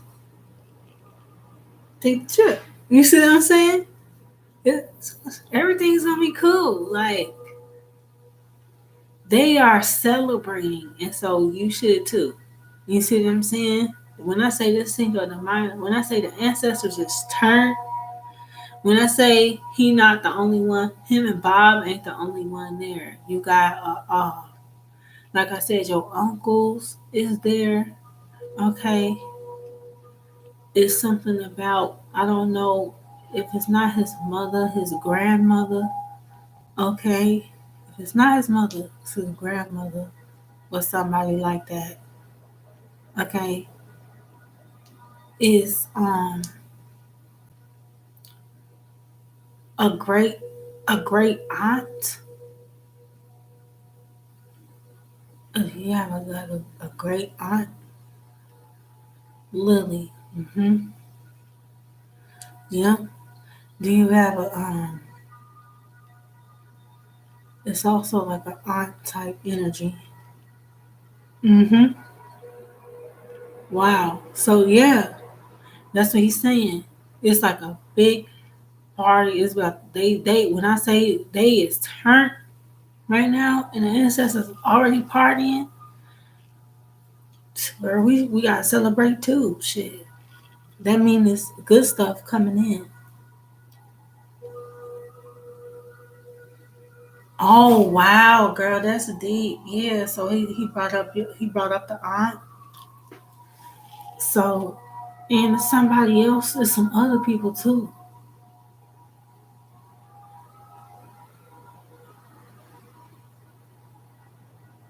Take the trip. You see what I'm saying? Everything's gonna be cool. Like, they are celebrating, and so you should too. You see what I'm saying? When I say this thing of the mind, when I say the ancestors is turned, when I say he not the only one, him and Bob ain't the only one there. You got, like I said, your uncles is there. Okay, it's something about, I don't know if it's not his mother, his grandmother. Okay, if it's not his mother, it's his grandmother or somebody like that. Okay, is a great aunt. If you have a great aunt, Lily. Yeah. Do you have a It's also like an aunt type energy. Mm-hmm. Wow. So yeah, that's what he's saying. It's like a big party. It's about they when I say they is turned right now and the ancestors already partying, where we gotta celebrate too. Shit. That means it's good stuff coming in. Oh wow, girl, that's deep. Yeah, so he brought up the aunt. So and somebody else and some other people too.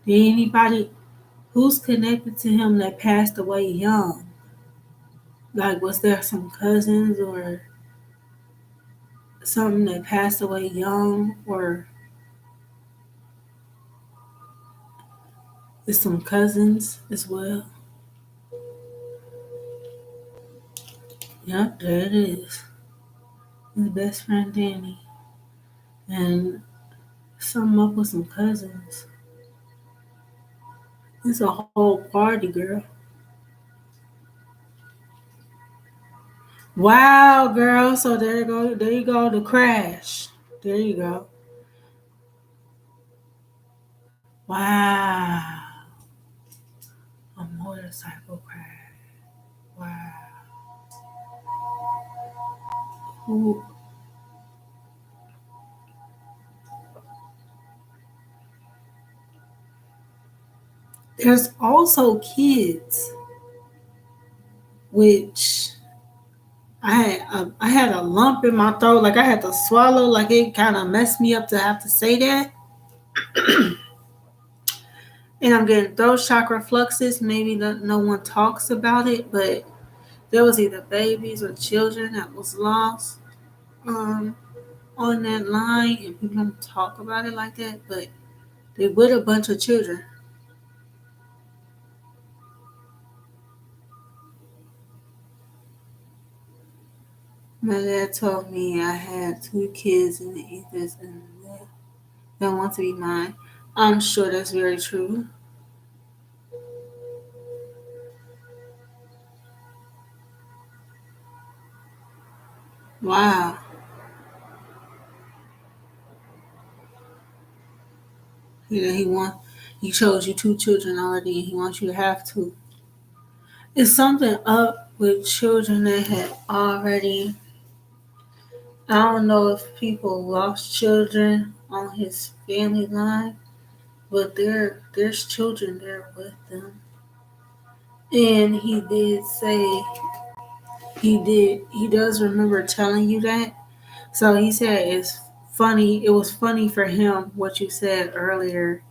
Did anybody who's connected to him that passed away young? Like, was there some cousins or something that passed away young, or there's some cousins as well? Yep, there it is. His best friend Danny, and some up with some cousins. It's a whole party, girl. Wow, girl. So there you go, the crash. There you go. Wow. A motorcycle crash. Wow. Ooh. There's also kids, which I had a lump in my throat, like I had to swallow, like it kind of messed me up to have to say that. And I'm getting throat chakra fluxes. Maybe no one talks about it, but there was either babies or children that was lost um, on that line, and people don't talk about it like that. But they with a bunch of children. My dad told me I had 2 kids in the ethers and that want to be mine. I'm sure that's very true. Wow. He chose you 2 children already and he wants you to have two. It's something up with children that had already. I don't know if people lost children on his family line, but there's children there with them. And he does remember telling you that. So he said it was funny for him what you said earlier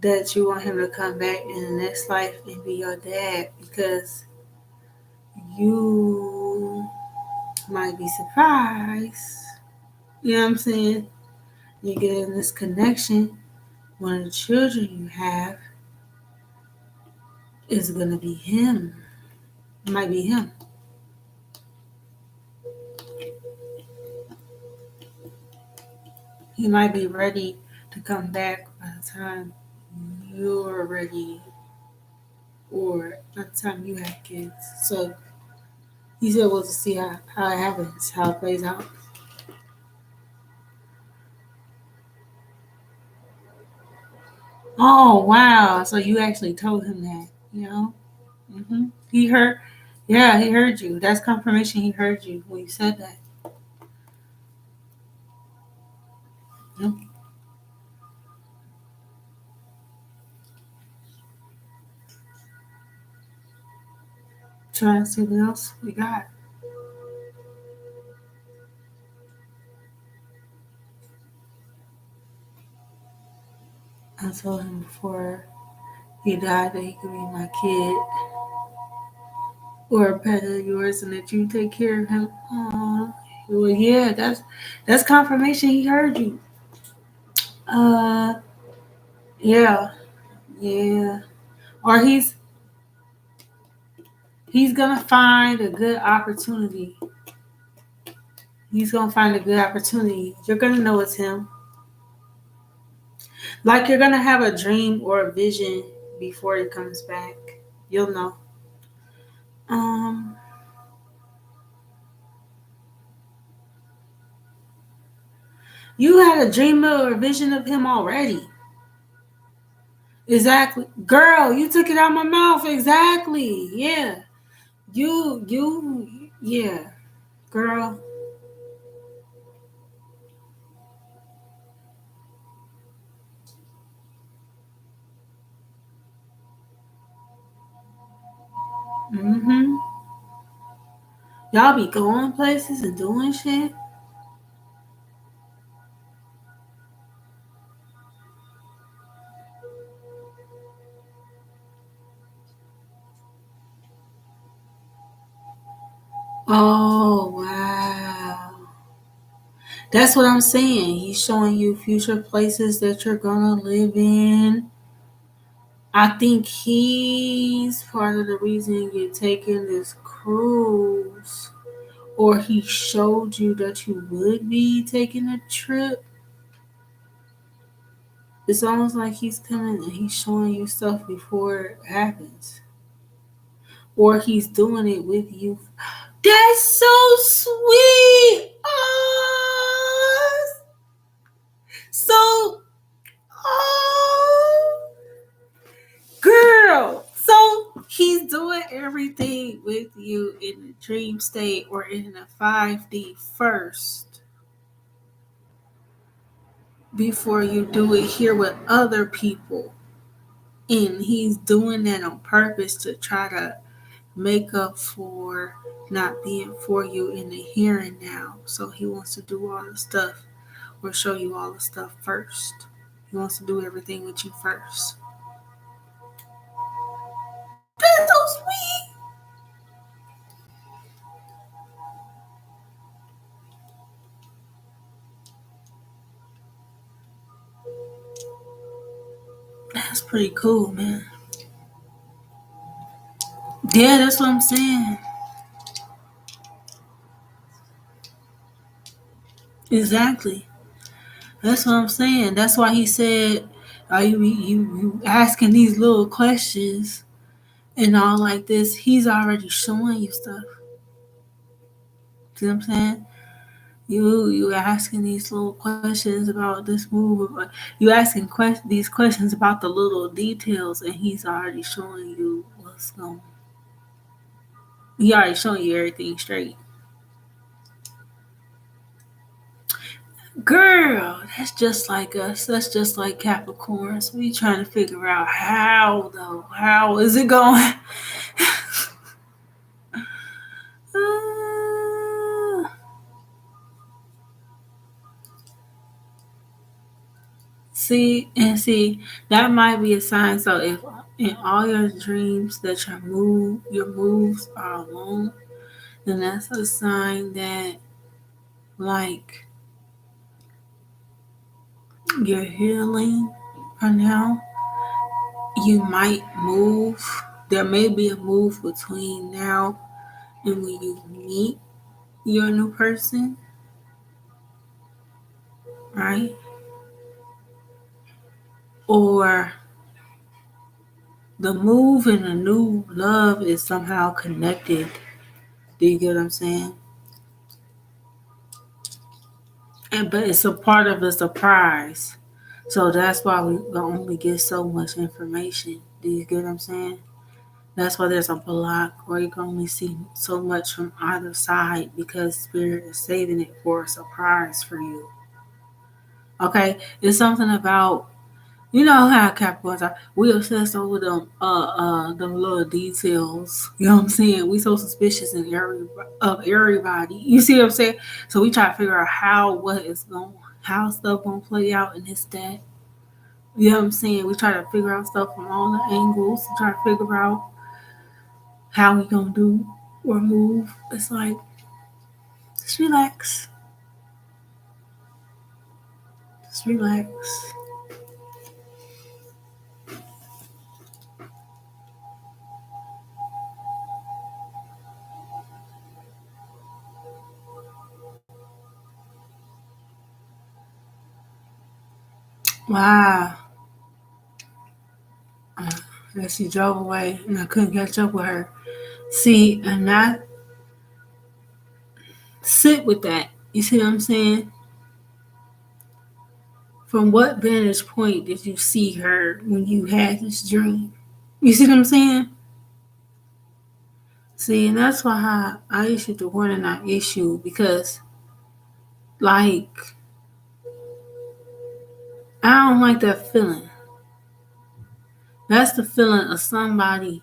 that you want him to come back in the next life and be your dad because you might be surprised. You know what I'm saying? You get in this connection. One of the children you have is gonna be him. It might be him. He might be ready to come back by the time you're ready or by the time you have kids. So he's able to see how it happens, how it plays out. Oh wow! So you actually told him that, you know? He heard, yeah, he heard you. That's confirmation. He heard you when you said that. Yep. Trying to see what else we got. I told him before he died that he could be my kid or a pet of yours, and that you take care of him. Aww. Well, yeah, that's confirmation. He heard you. Uh, yeah, yeah. Or he's gonna find a good opportunity. He's gonna find a good opportunity. You're gonna know it's him. Like you're gonna have a dream or a vision before he comes back. You'll know. Um, you had a dream or a vision of him already. Exactly, girl. You took it out of my mouth. Exactly. Yeah. Yeah, girl. Mm-hmm. Y'all be going places and doing shit. Oh wow. That's what I'm saying. He's showing you future places that you're gonna live in. I think he's part of the reason you're taking this cruise, or he showed you that you would be taking a trip. It's almost like he's coming and he's showing you stuff before it happens, or he's doing it with you. That's so sweet. Oh, so, oh, girl. So he's doing everything with you in the dream state or in the 5D first before you do it here with other people. And he's doing that on purpose to try to make up for not being for you in the here and now. So he wants to do all the stuff or show you all the stuff first. He wants to do everything with you first. That's so sweet. That's pretty cool, man. Yeah, that's what I'm saying. Exactly. That's what I'm saying. That's why he said, "Are you asking these little questions and all like this?" He's already showing you stuff. See what I'm saying? You asking these little questions about this move. You asking these questions about the little details, and he's already showing you what's going. He already showing you everything straight. Girl, that's just like us. That's just like Capricorns. We trying to figure out how though. How is it going? Uh, see, that might be a sign. So if in all your dreams that your moves are alone, then that's a sign that like you're healing for now. You might move. There may be a move between now and when you meet your new person, right? Or the move and the new love is somehow connected. Do you get what I'm saying? But it's a part of the surprise. So that's why we only get so much information. Do you get what I'm saying? That's why there's a block where you can only see so much from either side because Spirit is saving it for a surprise for you. Okay? It's something about, you know how Capricorns are. We obsessed over them little details. You know what I'm saying? We so suspicious of everybody. You see what I'm saying? So we try to figure out how stuff gonna play out in this that. You know what I'm saying? We try to figure out stuff from all the angles. We try to figure out how we gonna do or move. It's like, just relax. Just relax. Wow. And she drove away and I couldn't catch up with her. See, and I sit with that. You see what I'm saying? From what vantage point did you see her when you had this dream? You see what I'm saying? See, and that's why I issued the warning I issued because, like, I don't like that feeling. That's the feeling of somebody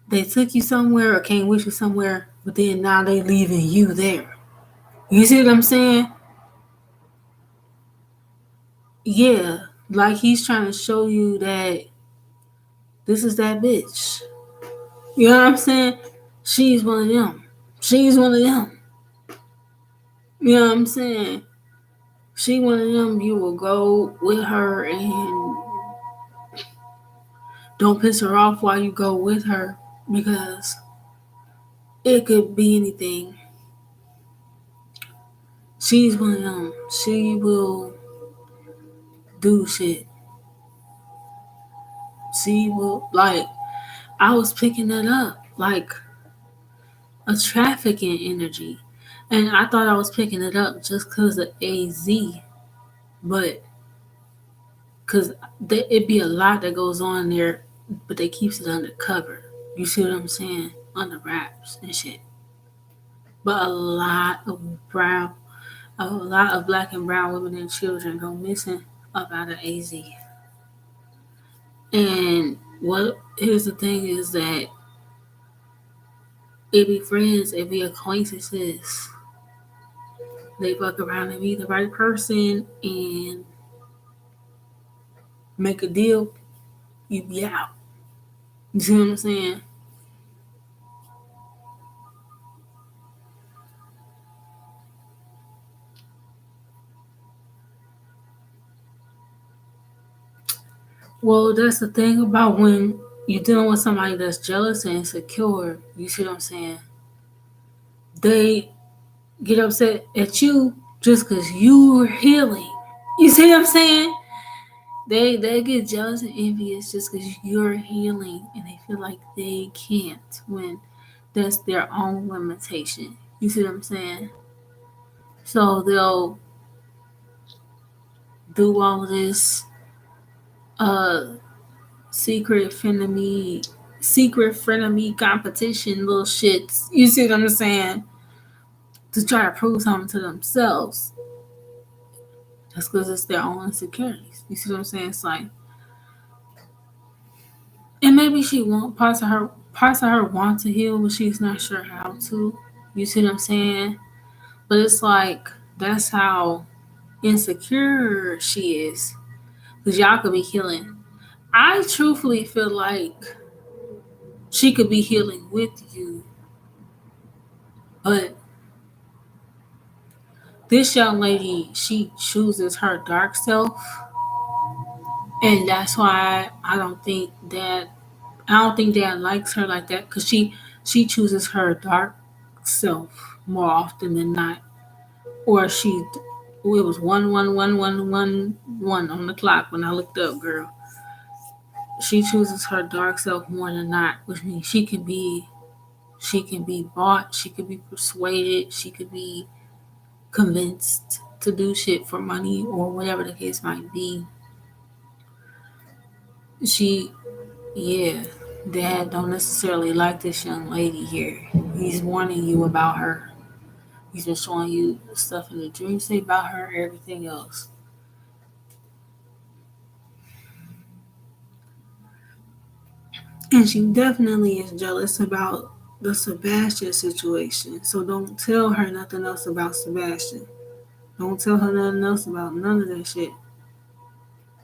they took you somewhere or came with you somewhere, but then now they leaving you there. You see what I'm saying? Yeah, like he's trying to show you that this is that bitch. You know what I'm saying? She's one of them. She's one of them. You know what I'm saying? She one of them you will go with her and don't piss her off while you go with her because it could be anything. She's one of them. She will do shit. She will like I was picking that up like a trafficking energy. And I thought I was picking it up just because of AZ, but because it'd be a lot that goes on there, but they keeps it undercover. You see what I'm saying? Under wraps and shit. But a lot of black and brown women and children go missing up out of AZ. And what here's the thing is that it be friends, it be acquaintances. They fuck around and be the right person and make a deal, you be out. You see what I'm saying? Well, that's the thing about when you're dealing with somebody that's jealous and insecure. You see what I'm saying? They get upset at you just because you're healing. You see what I'm saying? They get jealous and envious just because you're healing and they feel like they can't when that's their own limitation. You see what I'm saying? So they'll do all this uh secret frenemy competition little shits. You see what I'm saying? To try to prove something to themselves. That's because it's their own insecurities. You see what I'm saying? It's like, and maybe she want parts of her want to heal, but she's not sure how to. You see what I'm saying? But it's like that's how insecure she is. Because y'all could be healing. I truthfully feel like she could be healing with you, but this young lady, she chooses her dark self, and that's why I don't think Dad likes her like that because she chooses her dark self more often than not, or it was 1 1 1 1 1 1 on the clock when I looked up, girl. She chooses her dark self more than not, which means she can be bought, she could be persuaded, she could be convinced to do shit for money or whatever the case might be. She, yeah, Dad don't necessarily like this young lady here. He's warning you about her. He's been showing you stuff in the dream state about her, everything else. And she definitely is jealous about the Sebastian situation. So don't tell her nothing else about Sebastian. Don't tell her nothing else about none of that shit.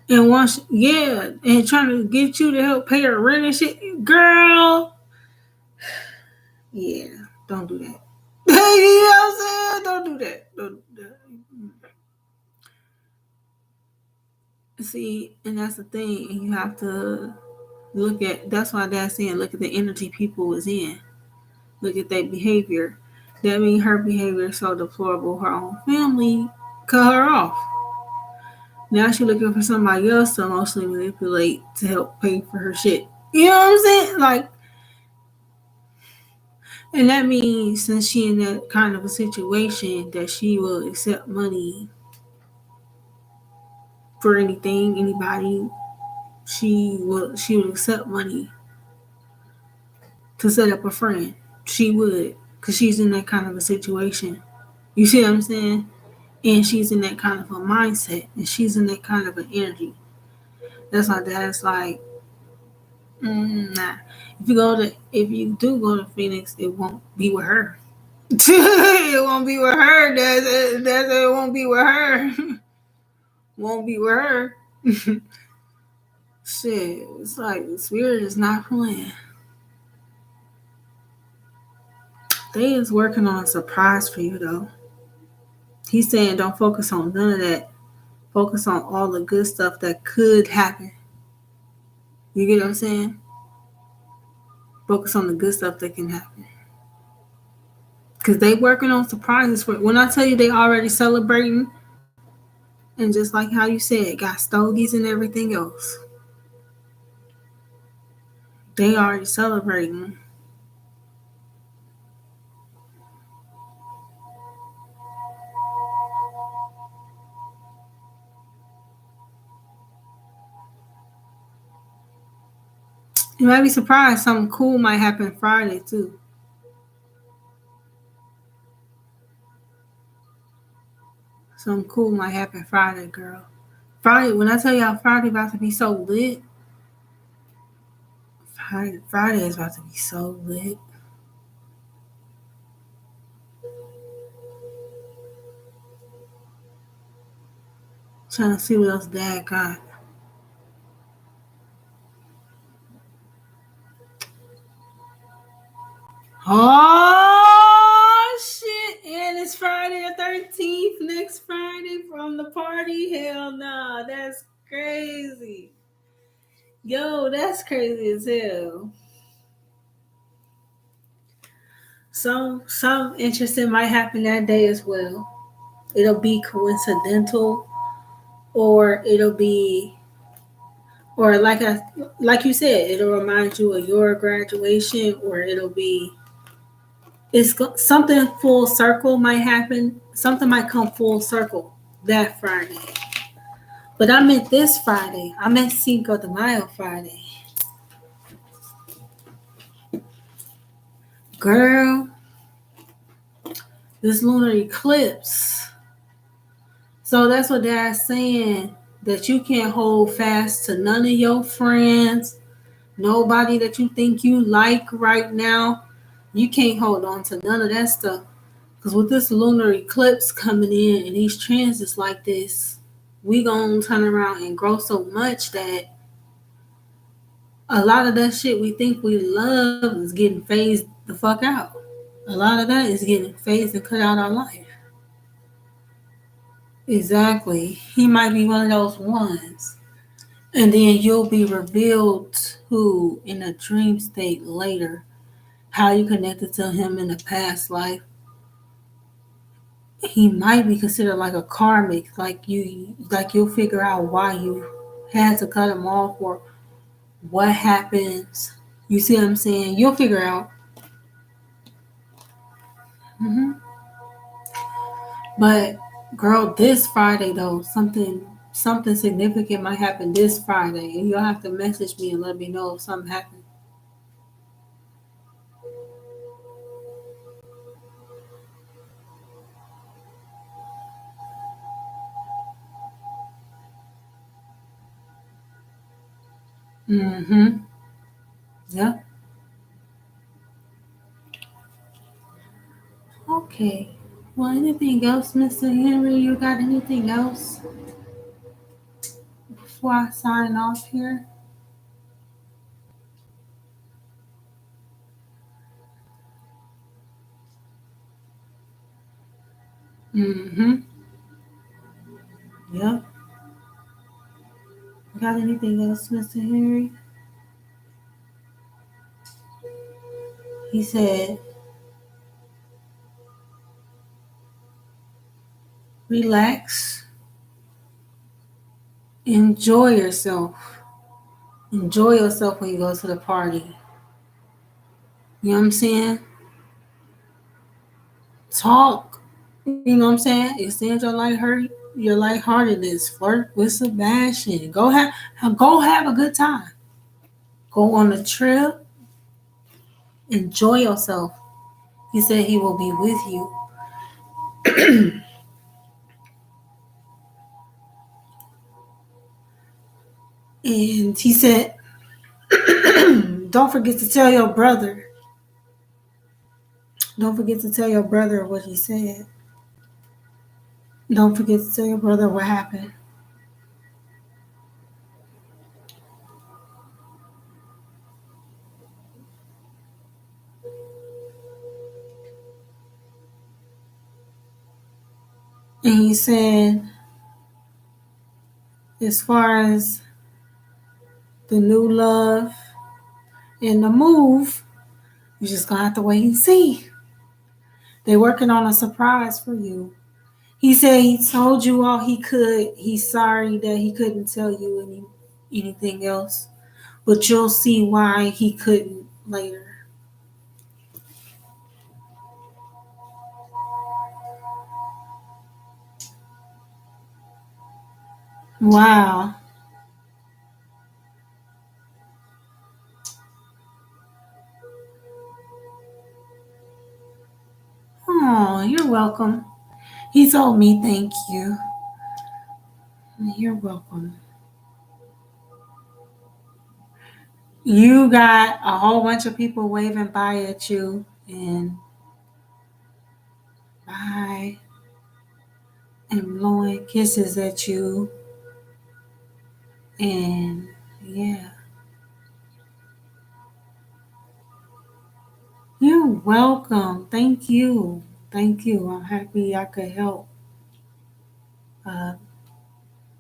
And once, yeah, and trying to get you to help pay her rent and shit, girl. Yeah, don't do that. You know what I'm saying? Don't do that. Don't do that. See, and that's the thing. And you have to look at. That's why Dad's saying, look at the energy people was in. Look at their behavior. That means her behavior is so deplorable. Her own family cut her off. Now she's looking for somebody else to emotionally manipulate to help pay for her shit. You know what I'm saying? Like, and that means since she in that kind of a situation that she will accept money for anything, anybody. She would accept money to set up a friend. She would, cause she's in that kind of a situation. You see what I'm saying? And she's in that kind of a mindset, and she's in that kind of an energy. That's why Dad's like, nah. If you do go to Phoenix, it won't be with her. It won't be with her. It won't be with her. Won't be with her. Shit, it's like the spirit is not playing. They is working on a surprise for you though. He's saying don't focus on none of that. Focus on all the good stuff that could happen. You get what I'm saying? Focus on the good stuff that can happen. Because they working on surprises for when I tell you they already celebrating, and just like how you said, got stogies and everything else. They already celebrating. You might be surprised something cool might happen Friday too. Something cool might happen Friday, girl. Friday, when I tell y'all Friday about to be so lit, Friday is about to be so lit. Trying to see what else Dad got. Oh shit! And it's Friday the 13th. Next Friday from the party. Hell nah, that's crazy. Yo, that's crazy as hell. Some interesting might happen that day as well. It'll be coincidental, or it'll be, or like you said, it'll remind you of your graduation, or it'll be, something full circle might happen. Something might come full circle that Friday. But I meant this Friday. I meant Cinco de Mayo Friday. Girl, this lunar eclipse. So that's what Dad's saying. That you can't hold fast to none of your friends, nobody that you think you like right now. You can't hold on to none of that stuff. Because with this lunar eclipse coming in and these transits like this, we gonna turn around and grow so much that a lot of that shit we think we love is getting phased the fuck out. A lot of that is getting phased and cut out our life. Exactly. He might be one of those ones. And then you'll be revealed to in a dream state later how you connected to him in a past life. He might be considered like a karmic, like you'll figure out why you had to cut him off or what happens. You see what I'm saying? You'll figure out. hmm But girl, this Friday though, something significant might happen this Friday, and you'll have to message me and let me know if something happened. Mm-hmm. Yeah. Okay. Well, anything else, Mr. Henry? You got anything else before I sign off here? Mm-hmm. Yep. Got anything else, Mr. Henry? He said, relax, enjoy yourself. Enjoy yourself when you go to the party. You know what I'm saying? Talk. You know what I'm saying? Extend your lightheartedness. Flirt with Sebastian. Go have a good time. Go on a trip. Enjoy yourself. He said he will be with you. And he said, don't forget to tell your brother. Don't forget to tell your brother what he said. Don't forget to tell your brother what happened. And he said, as far as the new love and the move, you just gonna have to wait and see. They're working on a surprise for you. He said he told you all he could. He's sorry that he couldn't tell you anything else, but you'll see why he couldn't later. Wow. Oh, you're welcome. He told me thank you. You're welcome. You got a whole bunch of people waving by at you and bye and blowing kisses at you. And yeah, you're welcome. Thank you. Thank you. I'm happy I could help. Uh,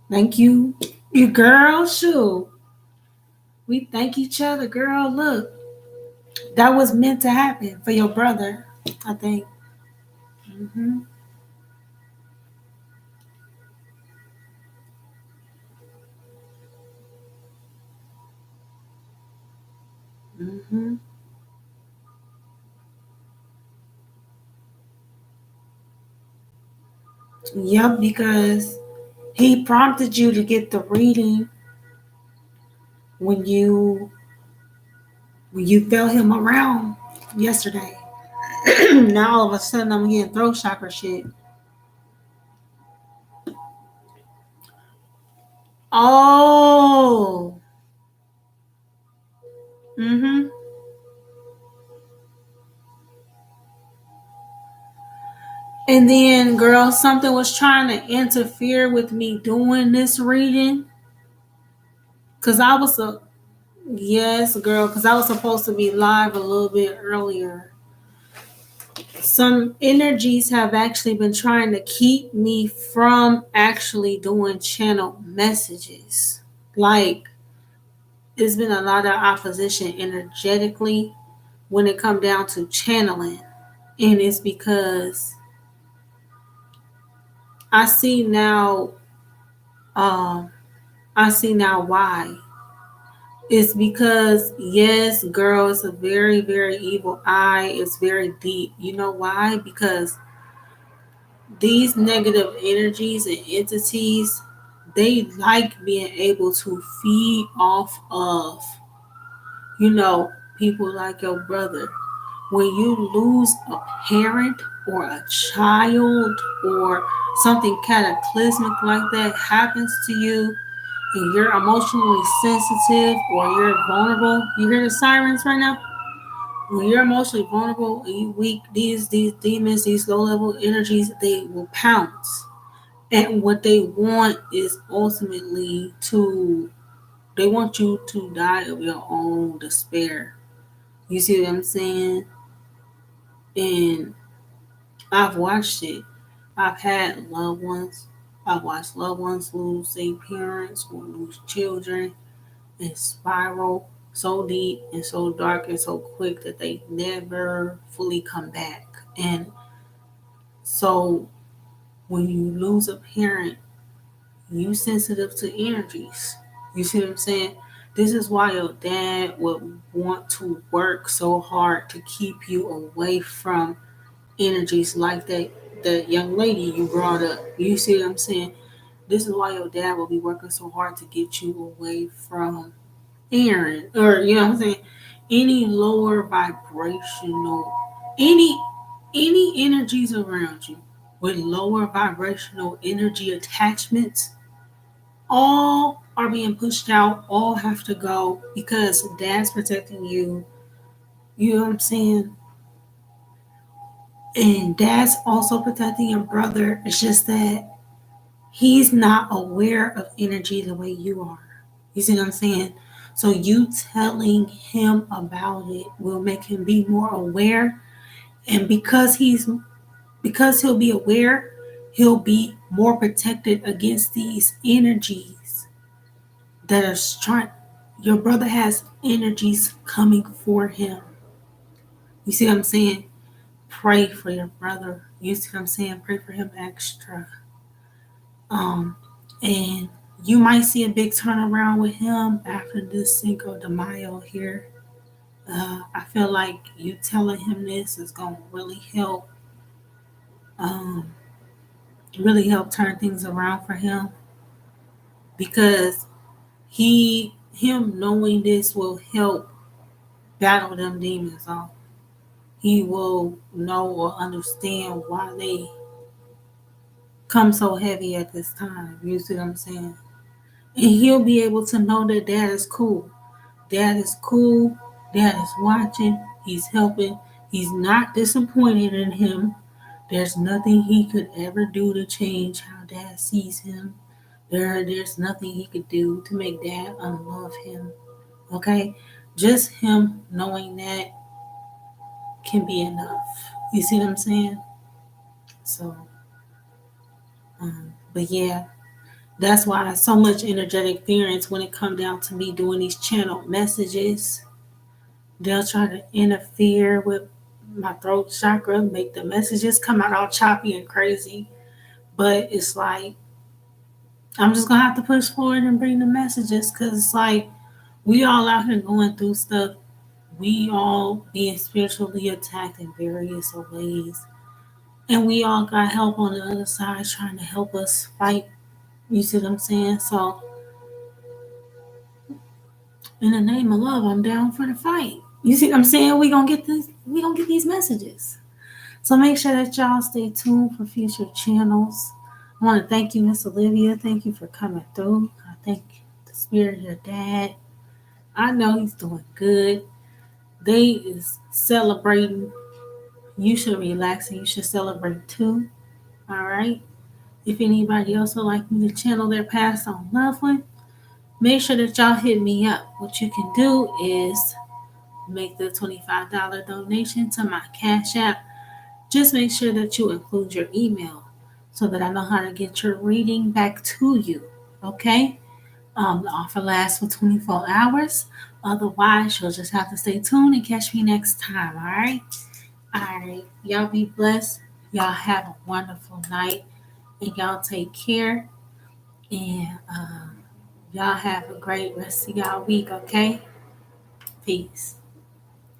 thank you. You girl, shoot. We thank each other, girl. Look, that was meant to happen for your brother, I think. hmm Mm-hmm. Yep, because he prompted you to get the reading when you felt him around yesterday. Now all of a sudden I'm getting throat chakra shit. Oh. Mm-hmm. And then, girl, something was trying to interfere with me doing this reading. Cause I was a yes, girl. Cause I was supposed to be live a little bit earlier. Some energies have actually been trying to keep me from actually doing channel messages. Like, there's been a lot of opposition energetically when it come down to channeling, and it's because I see now. Um, I see now why. It's because yes, girl, it's a very, very evil eye. It's very deep. You know why? Because these negative energies and entities, they like being able to feed off of, people like your brother. When you lose a parent or a child or something cataclysmic like that happens to you and you're emotionally sensitive or you're vulnerable, you hear the sirens right now? When you're emotionally vulnerable and you weak, these demons, these low level energies, they will pounce. And what they want is ultimately they want you to die of your own despair. You see what I'm saying? And I've watched it. I've had loved ones. I've watched loved ones lose their parents or lose children and spiral so deep and so dark and so quick that they never fully come back. And so when you lose a parent, you sensitive to energies. You see what I'm saying? This is why your dad would want to work so hard to keep you away from energies like that young lady you brought up. You see what I'm saying? This is why your dad will be working so hard to get you away from Aaron, or you know what I'm saying, any lower vibrational, any any energies around you with lower vibrational energy attachments, all are being pushed out, all have to go because dad's protecting you. You know what I'm saying? And dad's also protecting your brother. It's just that he's not aware of energy the way you are. You see what I'm saying? So you telling him about it will make him be more aware. And because he'll be aware, he'll be more protected against these energies that are trying. Your brother has energies coming for him. You see what I'm saying? Pray for your brother. You see what I'm saying? Pray for him extra. Um, and you might see a big turnaround with him after this Cinco de Mayo here. I feel like you telling him this is gonna um, really help turn things around for him because him knowing this will help battle them demons off. He will know or understand why they come so heavy at this time. You see what I'm saying? And he'll be able to know that dad is cool. Dad is cool. Dad is watching. He's helping. He's not disappointed in him. There's nothing he could ever do to change how dad sees him. There's nothing he could do to make dad unlove him. Okay? Just him knowing that can be enough. You see what I'm saying? So, but yeah, that's why so much energetic clearance when it come down to me doing these channel messages. They'll try to interfere with my throat chakra, make the messages come out all choppy and crazy. But it's like, I'm just going to have to push forward and bring the messages because it's like, we all out here going through stuff We all being spiritually attacked in various ways. And we all got help on the other side trying to help us fight. You see what I'm saying? So, in the name of love, I'm down for the fight. You see what I'm saying? We gonna get these messages. So make sure that y'all stay tuned for future channels. I want to thank you, Miss Olivia. Thank you for coming through. I thank the spirit of your dad. I know he's doing good. They is celebrating. You should relax and you should celebrate too. All right. If anybody else would like me to channel their past on loved one, make sure that y'all hit me up. What you can do is make the $25 donation to my Cash App. Just make sure that you include your email so that I know how to get your reading back to you. Okay? The offer lasts for 24 hours. Otherwise, you'll just have to stay tuned and catch me next time. All right? All right. Y'all be blessed. Y'all have a wonderful night. And y'all take care. And y'all have a great rest of y'all week. Okay? Peace.